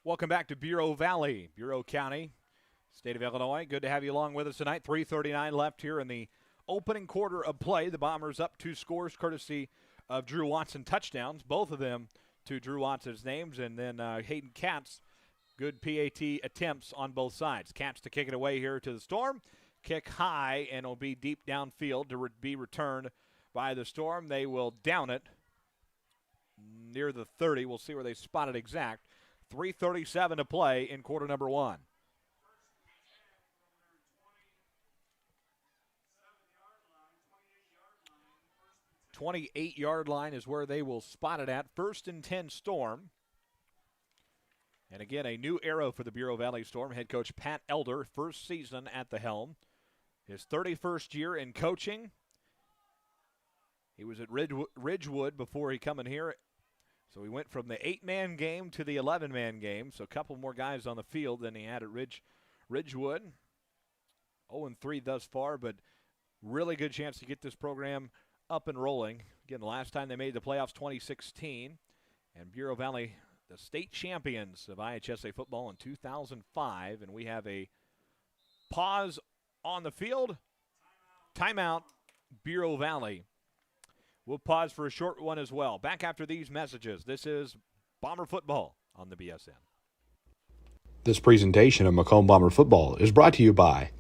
Welcome back to Bureau Valley, Bureau County, state of Illinois. Good to have you along with us tonight. 3:39 left here in the opening quarter of play. The Bombers up 2 scores courtesy of Drew Watson touchdowns, both of them to Drew Watson's names, and then Hayden Katz, good PAT attempts on both sides. Katz to kick it away here to the Storm. Kick high, and it'll be deep downfield to be returned by the Storm. They will down it near the 30. We'll see where they spot it exact. 3:37 to play in quarter number 1. 28-yard line is where they will spot it at. 1st and 10 Storm. And again, a new era for the Bureau Valley Storm. Head coach Pat Elder, first season at the helm. His 31st year in coaching. He was at Ridgewood before he come in here. So he went from the 8-man game to the 11-man game. So a couple more guys on the field than he had at Ridgewood. 0-3 thus far, but really good chance to get this program up and rolling. Again, the last time they made the playoffs, 2016. And Bureau Valley, the state champions of IHSA football in 2005. And we have a pause on the field. Timeout, Bureau Valley. We'll pause for a short one as well. Back after these messages. This is Bomber Football on the BSN. This presentation of Macomb Bomber Football is brought to you by.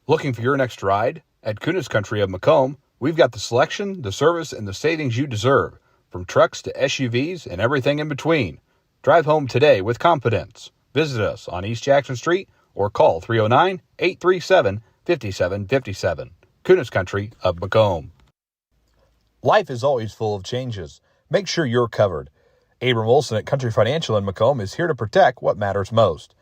Looking for your next ride? At Kunis Country of Macomb, we've got the selection, the service, and the savings you deserve. From trucks to SUVs and everything in between. Drive home today with confidence. Visit us on East Jackson Street or call 309-837-5757. Kunis Country of Macomb. Life is always full of changes. Make sure you're covered. Abram Olson at Country Financial in Macomb is here to protect what matters most.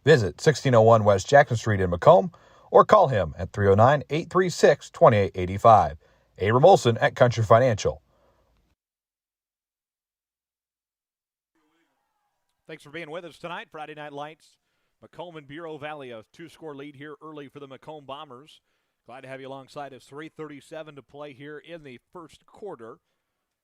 Visit 1601 West Jackson Street in Macomb or call him at 309-836-2885. Abram Olson at Country Financial. Thanks for being with us tonight. Friday Night Lights, Macomb and Bureau Valley, a 2-score lead here early for the Macomb Bombers. Glad to have you alongside us. 3:37 to play here in the first quarter.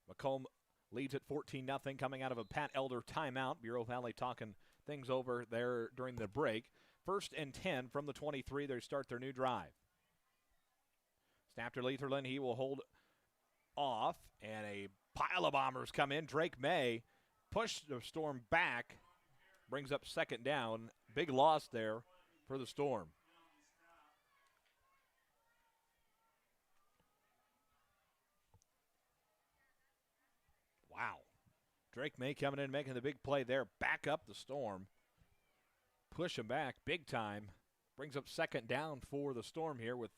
Macomb leads at 14-0 coming out of a Pat Elder timeout. Bureau Valley talking things over there during the break. 1st and 10 from the 23. They start their new drive. Snap to Leatherland. He will hold off, and a pile of Bombers come in. Drake May pushed the Storm back, brings up 2nd down. Big loss there for the Storm. Wow. Drake May coming in, making the big play there. Back up the Storm. Push him back big time. Brings up 2nd down for the Storm here with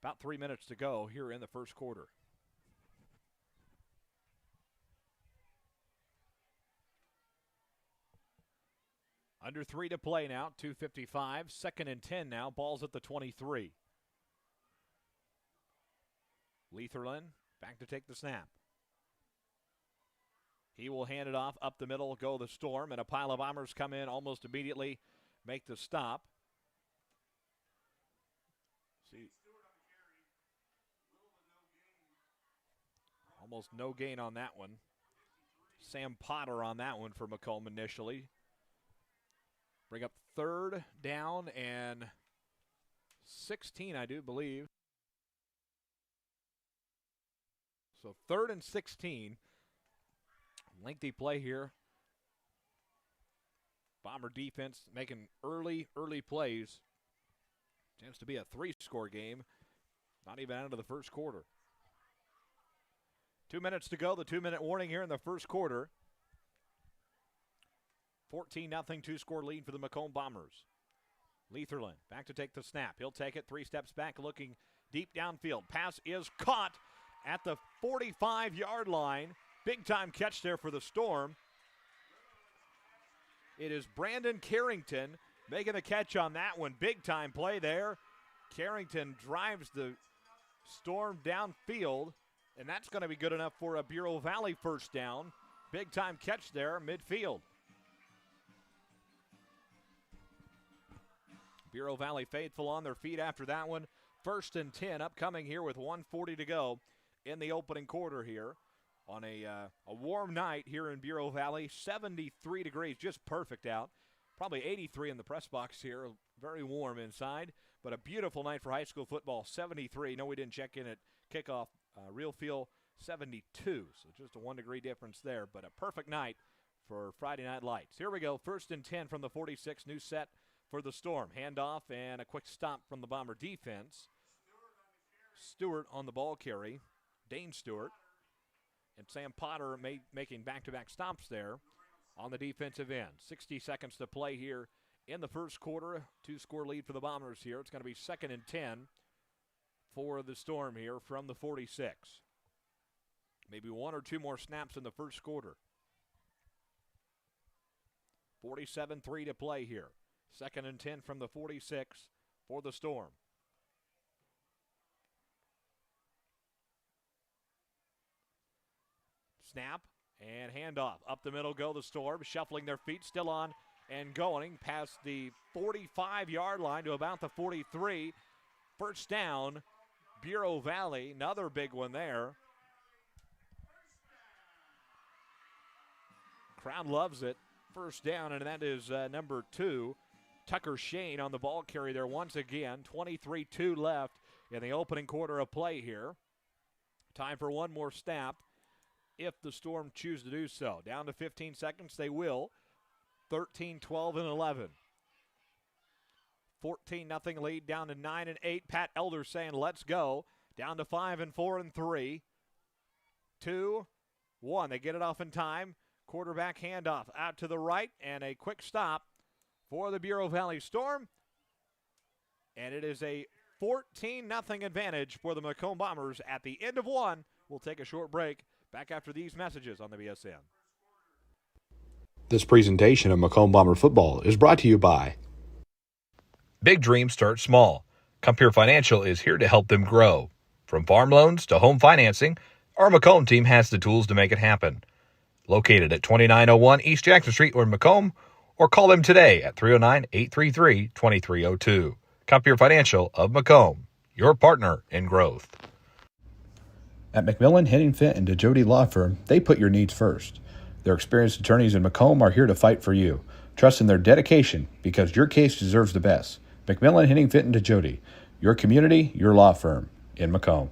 about 3 minutes to go here in the first quarter. Under 3 to play now, 2:55. 2nd and 10 now. Ball's at the 23. Leatherland back to take the snap. He will hand it off up the middle, go the Storm, and a pile of Bombers come in almost immediately, make the stop. See, almost no gain on that one. Sam Potter on that one for Macomb initially. Bring up 3rd down and 16, I do believe. So 3rd and 16. Lengthy play here. Bomber defense making early plays. Chance to be a 3-score game. Not even out of the first quarter. 2 minutes to go. The 2-minute warning here in the first quarter. 14-0 2-score lead for the Macomb Bombers. Leatherland back to take the snap. He'll take it 3 steps back, looking deep downfield. Pass is caught at the 45-yard line. Big time catch there for the Storm. It is Brandon Carrington making the catch on that one. Big time play there. Carrington drives the Storm downfield, and that's going to be good enough for a Bureau Valley first down. Big time catch there midfield. Bureau Valley faithful on their feet after that one. 1st and 10 upcoming here with 1:40 to go in the opening quarter here. On a warm night here in Bureau Valley, 73 degrees, just perfect out. Probably 83 in the press box here, very warm inside. But a beautiful night for high school football, 73. No, we didn't check in at kickoff. Real feel 72, so just a 1 degree difference there. But a perfect night for Friday Night Lights. Here we go, 1st and 10 from the 46, new set for the Storm. Handoff and a quick stop from the Bomber defense. Stewart on the ball carry, Dane Stewart. And Sam Potter making back-to-back stops there on the defensive end. 60 seconds to play here in the first quarter. 2-score lead for the Bombers here. It's going to be 2nd and 10 for the Storm here from the 46. Maybe one or two more snaps in the first quarter. 47-3 to play here. 2nd and 10 from the 46 for the Storm. Snap and handoff. Up the middle go the Storm, shuffling their feet, still on and going past the 45-yard line to about the 43. First down, Bureau Valley. Another big one there. Crowd loves it. First down, and that is number 2. Tucker Shane on the ball carry there once again. 23-2 left in the opening quarter of play here. Time for one more snap if the Storm choose to do so. Down to 15 seconds, they will. 13, 12, and 11. 14-0 lead, down to 9 and 8. Pat Elder saying, let's go. Down to 5 and 4 and 3. 2, 1. They get it off in time. Quarterback handoff out to the right, and a quick stop for the Bureau Valley Storm. And it is a 14-0 advantage for the Macomb Bombers at the end of one. We'll take a short break. Back after these messages on the BSN. This presentation of Macomb Bomber football is brought to you by Big Dreams Start Small. Compeer Financial is here to help them grow. From farm loans to home financing, our Macomb team has the tools to make it happen. Located at 2901 East Jackson Street or in Macomb, or call them today at 309-833-2302. Compeer Financial of Macomb, your partner in growth. At McMillan, Henning Fint, and DeJody Law Firm, they put your needs first. Their experienced attorneys in Macomb are here to fight for you. Trust in their dedication because your case deserves the best. McMillan, Henning Fint, and DeJody, your community, your law firm in Macomb.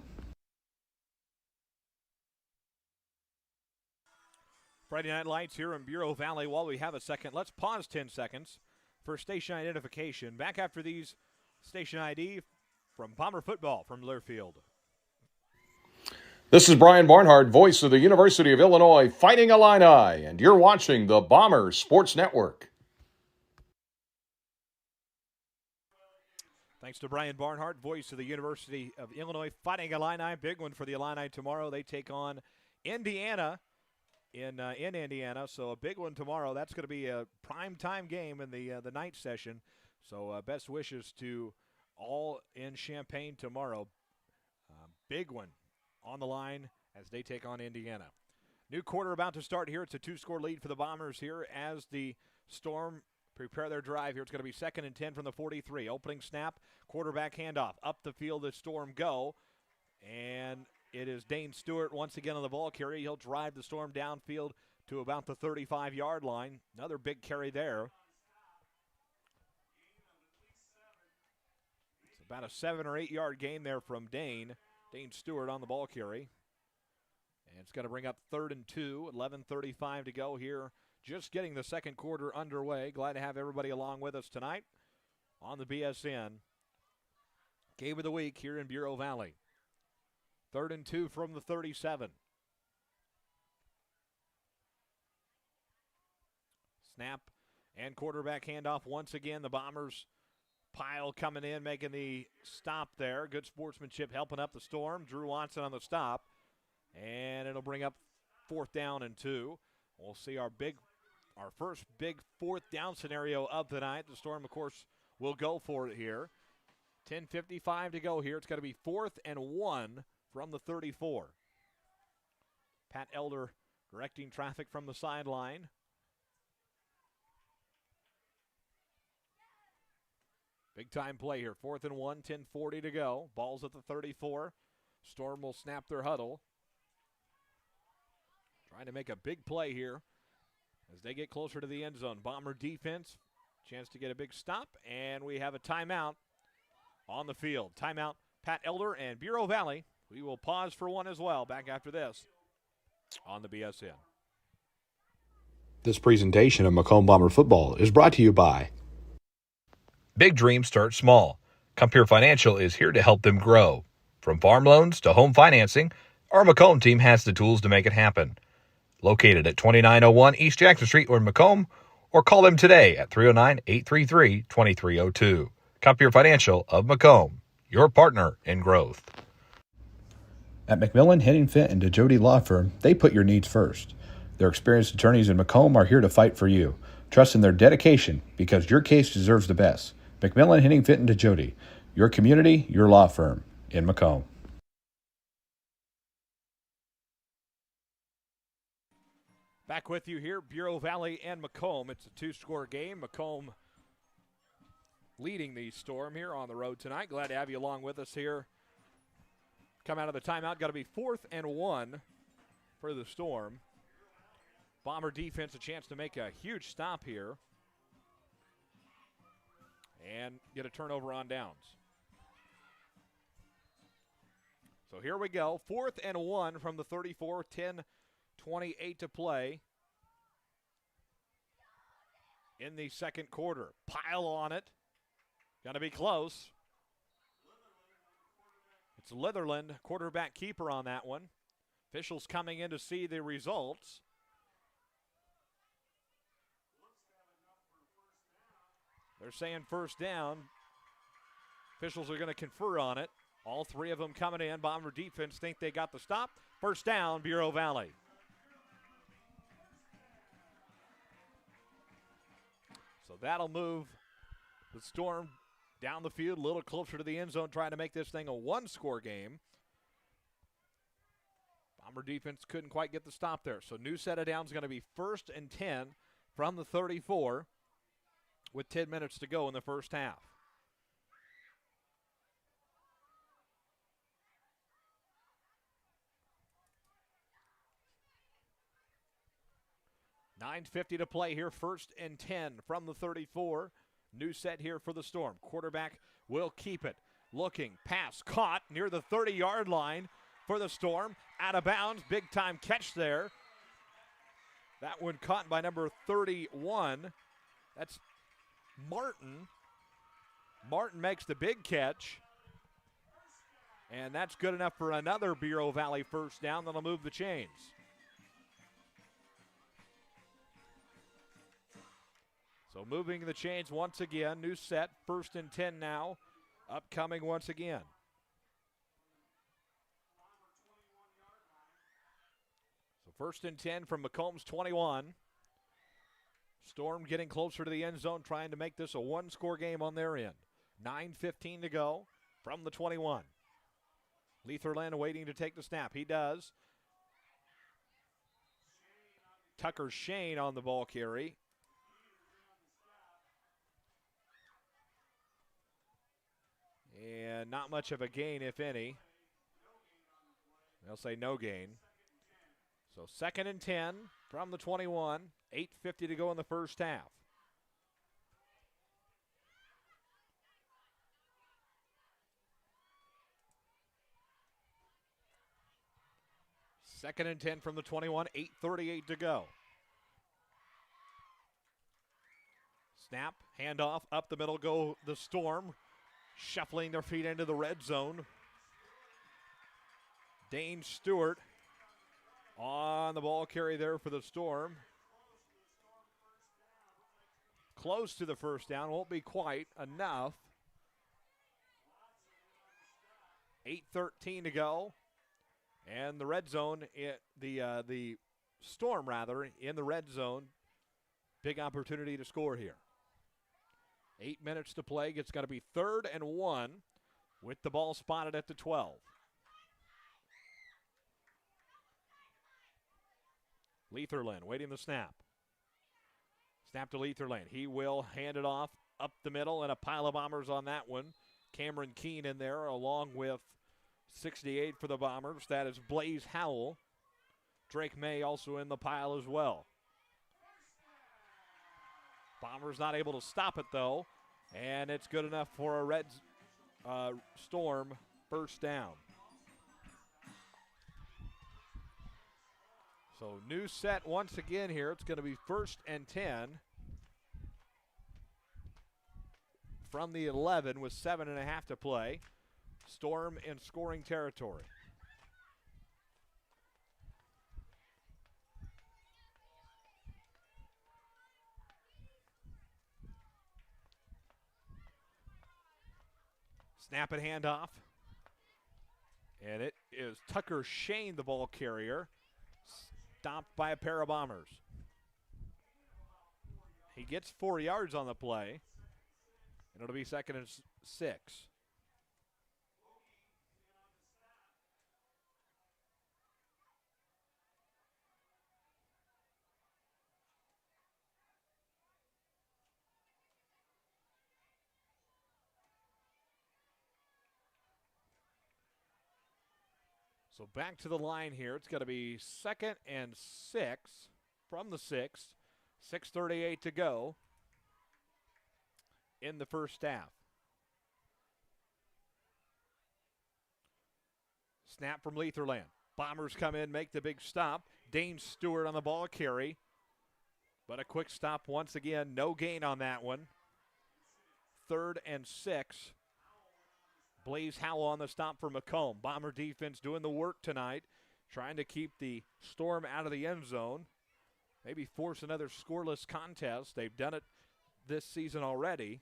Friday Night Lights here in Bureau Valley. While we have a second, let's pause 10 seconds for station identification. Back after these, station ID from Bomber Football from Learfield. This is Brian Barnhart, voice of the University of Illinois Fighting Illini, and you're watching the Bombers Sports Network. Thanks to Brian Barnhart, voice of the University of Illinois Fighting Illini. Big one for the Illini tomorrow. They take on Indiana in Indiana, so a big one tomorrow. That's going to be a prime-time game in the night session. So best wishes to all in Champaign tomorrow. Big one on the line as they take on Indiana. New quarter about to start here. It's a 2-score lead for the Bombers here as the Storm prepare their drive here. It's going to be 2nd and 10 from the 43. Opening snap, quarterback handoff. Up the field the Storm go. And it is Dane Stewart once again on the ball carry. He'll drive the Storm downfield to about the 35-yard line. Another big carry there. It's about a 7 or 8 yard gain there from Dane Stewart on the ball carry. And it's going to bring up 3rd and 2, 11:35 to go here. Just getting the second quarter underway. Glad to have everybody along with us tonight on the BSN. Game of the week here in Bureau Valley. 3rd and 2 from the 37. Snap and quarterback handoff once again. The Bombers pile coming in, making the stop there. Good sportsmanship helping up the Storm. Drew Watson on the stop. And it'll bring up 4th down and 2. We'll see our first big 4th down scenario of the night. The Storm, of course, will go for it here. 10:55 to go here. It's got to be 4th and 1 from the 34. Pat Elder directing traffic from the sideline. Big time play here. 4th and 1, 10:40 to go. Ball's at the 34. Storm will snap their huddle. Trying to make a big play here as they get closer to the end zone. Bomber defense, chance to get a big stop, and we have a timeout on the field. Timeout, Pat Elder and Bureau Valley. We will pause for one as well. Back after this on the BSN. This presentation of Macomb Bomber football is brought to you by Big Dreams Start Small. Compeer Financial is here to help them grow. From farm loans to home financing, our Macomb team has the tools to make it happen. Located at 2901 East Jackson Street or in Macomb, or call them today at 309-833-2302. Compeer Financial of Macomb, your partner in growth. At McMillan, Henning Fint, and DeJody Law Firm, they put your needs first. Their experienced attorneys in Macomb are here to fight for you. Trust in their dedication because your case deserves the best. McMillan, Henning Fint, and DeJody, your community, your law firm in Macomb. Back with you here, Bureau Valley and Macomb. It's a two-score game. Macomb leading the Storm here on the road tonight. Glad to have you along with us here. Come out of the timeout. Got to be 4th and 1 for the Storm. Bomber defense a chance to make a huge stop here and get a turnover on downs. So here we go. 4th and 1 from the 34, 10:28 to play in the second quarter. Pile on it. Going to be close. It's Litherland, quarterback keeper on that one. Officials coming in to see the results. They're saying first down. Officials are going to confer on it. All three of them coming in. Bomber defense think they got the stop. First down, Bureau Valley. So that'll move the Storm down the field, a little closer to the end zone, trying to make this thing a one-score game. Bomber defense couldn't quite get the stop there. So new set of downs going to be 1st and 10 from the 34 with 10 minutes to go in the first half. $9:50 to play here, 1st and 10 from the 34. New set here for the Storm. Quarterback will keep it. Looking, pass caught near the 30-yard line for the Storm. Out of bounds, big-time catch there. That one caught by number 31. That's Martin. Martin makes the big catch. And that's good enough for another Bureau Valley first down. That'll move the chains. So moving the chains once again. New set, 1st and 10 now. Upcoming once again. So 1st and 10 from Macomb's 21. Storm getting closer to the end zone, trying to make this a one-score game on their end. 9:15 to go from the 21. Letherland waiting to take the snap. He does. Tucker Shane on the ball carry. And not much of a gain, if any. They'll say no gain. So 2nd and 10 from the 21. 8:50 to go in the first half. Second and 10 from the 21. 8:38 to go. Snap, handoff, up the middle go the Storm. Shuffling their feet into the red zone. Dane Stewart on the ball carry there for the Storm. Close to the first down, won't be quite enough. 8:13 to go. And the red zone, the Storm rather, in the red zone. Big opportunity to score here. 8 minutes to play. It's got to be 3rd and 1 with the ball spotted at the 12. Letherland waiting the snap. Snap to Letherland. He will hand it off up the middle, and a pile of Bombers on that one. Cameron Keene in there along with 68 for the Bombers. That is Blaze Howell. Drake May also in the pile as well. Bombers not able to stop it, though, and it's good enough for a red Storm first down. So new set once again here. It's going to be 1st and 10 from the 11 with 7.5 to play. Storm in scoring territory. Snap and handoff. And it is Tucker Shane, the ball carrier. Stopped by a pair of Bombers. He gets 4 yards on the play, and it'll be 2nd and 6. So back to the line here. It's going to be 2nd and 6 from the 6. 6:38 to go in the first half. Snap from Letherland. Bombers come in, make the big stop. Dane Stewart on the ball carry. But a quick stop once again. No gain on that one. 3rd and 6. Blaze Howell on the stop for Macomb. Bomber defense doing the work tonight, trying to keep the Storm out of the end zone. Maybe force another scoreless contest. They've done it this season already.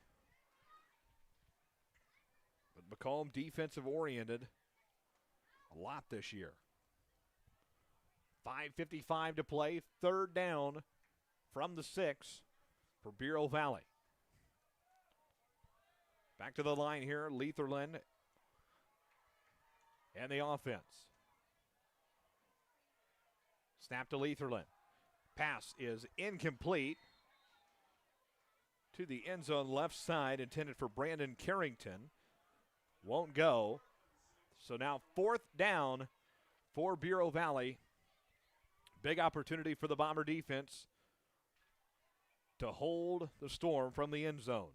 But Macomb defensive oriented a lot this year. 5:55 to play. 3rd down from the 6 for Bureau Valley. Back to the line here, Letherland and the offense. Snap to Letherland. Pass is incomplete to the end zone left side, intended for Brandon Carrington. Won't go. So now 4th down for Bureau Valley. Big opportunity for the Bomber defense to hold the Storm from the end zone.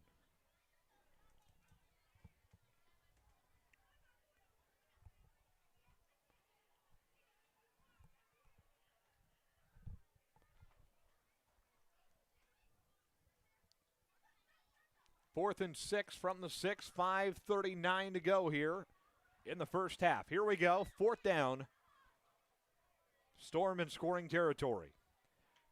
Fourth and 6 from the 6, 5:39 to go here in the first half. Here we go, 4th down. Storm in scoring territory.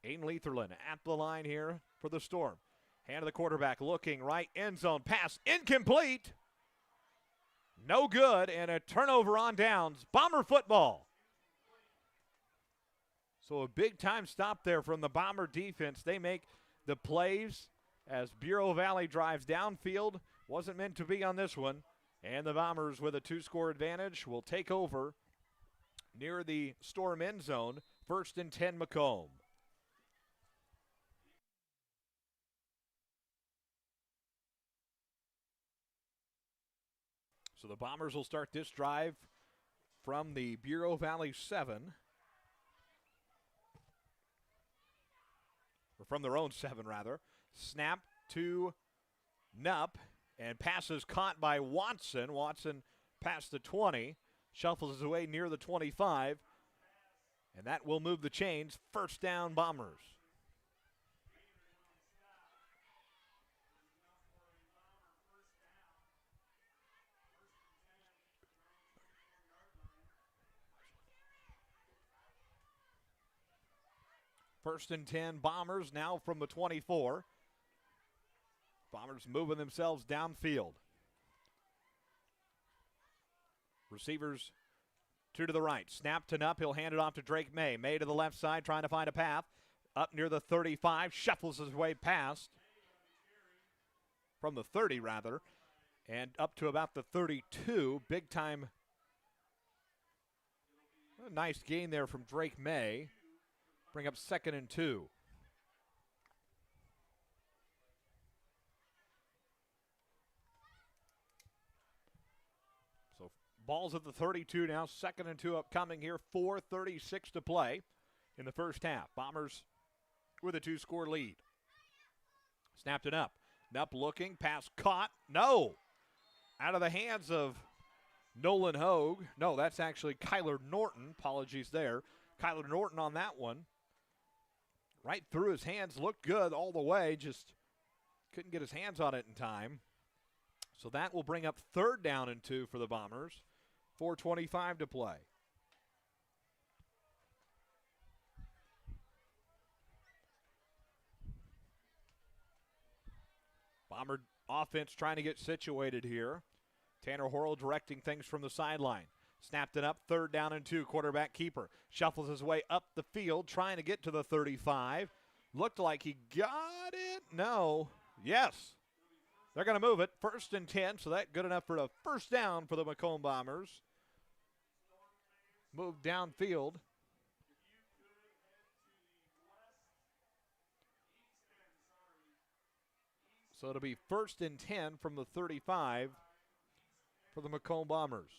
Aiden Letherland at the line here for the Storm. Hand to the quarterback, looking right, end zone, pass incomplete. No good, and a turnover on downs. Bomber football. So a big-time stop there from the Bomber defense. They make the plays as Bureau Valley drives downfield. Wasn't meant to be on this one. And the Bombers, with a 2-score advantage, will take over near the Storm end zone. 1st and 10 Macomb. So the Bombers will start this drive from the Bureau Valley 7. Or from their own 7, rather. Snap to Nupp, and passes caught by Watson. Watson past the 20, shuffles his way near the 25, and that will move the chains. 1st down Bombers. First and 10 Bombers now from the 24. Bombers moving themselves downfield. Receivers 2 to the right. Snap to Nupp. He'll hand it off to Drake May. May to the left side trying to find a path. Up near the 35. Shuffles his way past. From the 30, rather. And up to about the 32. Big time. A nice gain there from Drake May. Bring up 2nd and 2. So ball's at the 32 now. 2nd and 2 upcoming here. 4:36 to play in the first half. Bombers with a 2-score lead. Snapped it up. Nupp looking. Pass caught. No. Out of the hands of Nolan Hogue. No, that's actually Kyler Norton. Apologies there. Kyler Norton on that one. Right through his hands. Looked good all the way. Just couldn't get his hands on it in time. So that will bring up 3rd down and 2 for the Bombers. 4:25 to play. Bomber offense trying to get situated here. Tanner Hurl directing things from the sideline. Snapped it up, 3rd down and 2. Quarterback keeper shuffles his way up the field, trying to get to the 35. Looked like he got it. No. Yes. They're going to move it. 1st and 10, so that's good enough for a first down for the Macomb Bombers. Move downfield. So it'll be 1st and 10 from the 35 for the Macomb Bombers.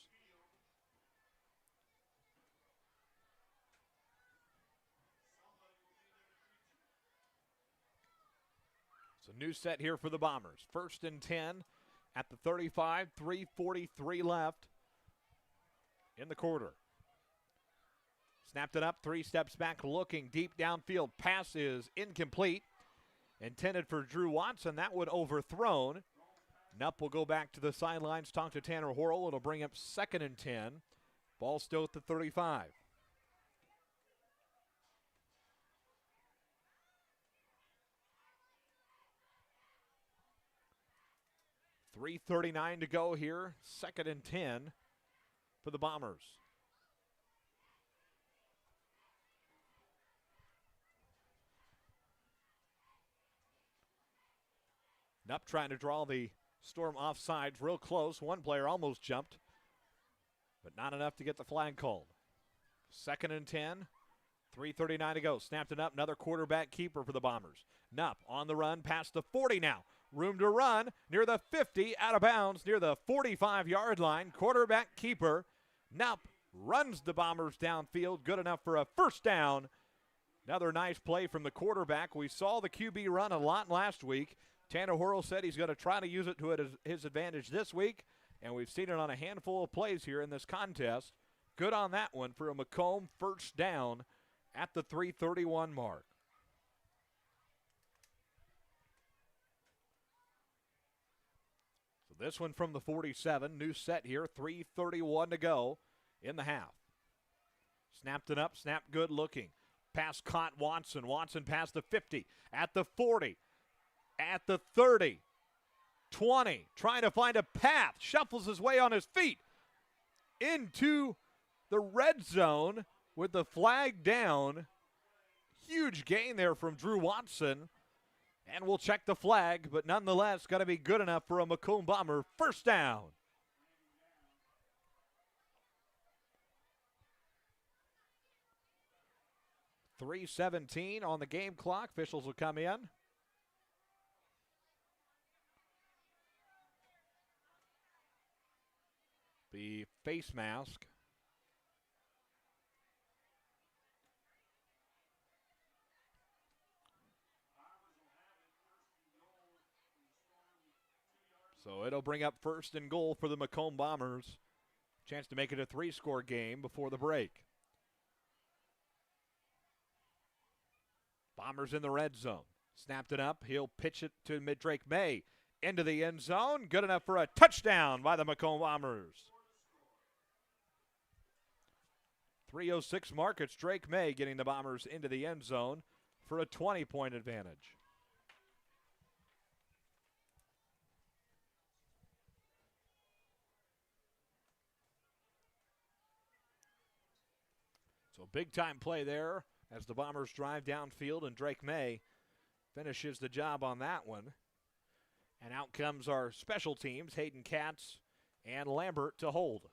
It's a new set here for the Bombers. 1st and 10 at the 35, 3:43 left in the quarter. Snapped it up, 3 steps back, looking deep downfield. Pass is incomplete. Intended for Drew Watson. That one overthrown. Nupp will go back to the sidelines, talk to Tanner Hurl. It'll bring up 2nd and 10. Ball still at the 35. .339 to go here. 2nd and 10 for the Bombers. Nupp trying to draw the Storm offsides real close. One player almost jumped, but not enough to get the flag called. 2nd and 10, 3:39 to go. Snapped it up, another quarterback keeper for the Bombers. Nupp on the run, past the 40 now. Room to run, near the 50, out of bounds, near the 45-yard line. Quarterback keeper, Nupp runs the Bombers downfield, good enough for a first down. Another nice play from the quarterback. We saw the QB run a lot last week. Tanner Hurl said he's going to try to use it to his advantage this week, and we've seen it on a handful of plays here in this contest. Good on that one for a Macomb first down at the 3:31 mark. So this one from the 47, new set here, 3:31 to go in the half. Snapped it up, snapped good looking. Pass caught Watson. Watson past the 50, at the 40. At the 30, 20, trying to find a path, shuffles his way on his feet into the red zone with the flag down. Huge gain there from Drew Watson, and we'll check the flag, but nonetheless going to be good enough for a Macomb Bomber first down. .317 on the game clock. Officials will come in. The face mask. So it'll bring up 1st and goal for the Macomb Bombers. Chance to make it a 3-score game before the break. Bombers in the red zone. Snapped it up. He'll pitch it to Drake May. Into the end zone. Good enough for a touchdown by the Macomb Bombers. 3:06 mark. It's Drake May getting the Bombers into the end zone for a 20-point advantage. So big-time play there as the Bombers drive downfield, and Drake May finishes the job on that one. And out comes our special teams, Hayden Katz and Lambert, to hold.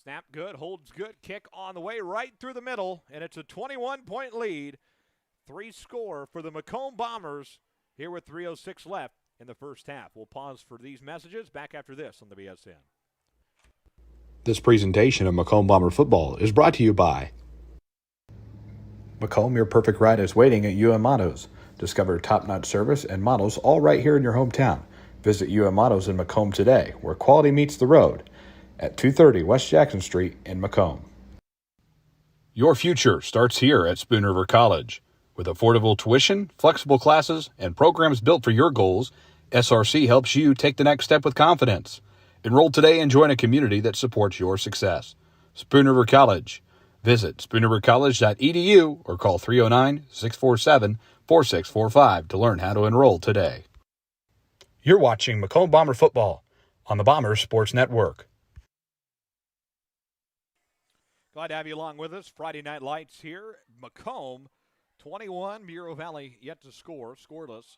Snap good, holds good, kick on the way right through the middle, and it's a 21-point lead. 3-score for the Macomb Bombers here with 3:06 left in the first half. We'll pause for these messages. Back after this on the BSN. This presentation of Macomb Bomber football is brought to you by Macomb. Your perfect ride is waiting at UM Autos. Discover top-notch service and models all right here in your hometown. Visit UM Autos in Macomb today, where quality meets the road, at 230 West Jackson Street in Macomb. Your future starts here at Spoon River College. With affordable tuition, flexible classes, and programs built for your goals, SRC helps you take the next step with confidence. Enroll today and join a community that supports your success. Spoon River College. Visit spoonrivercollege.edu or call 309-647-4645 to learn how to enroll today. You're watching Macomb Bomber football. on the Bombers Sports Network. Glad to have you along with us. Friday Night Lights here. Macomb, 21. Bureau Valley yet to score, scoreless.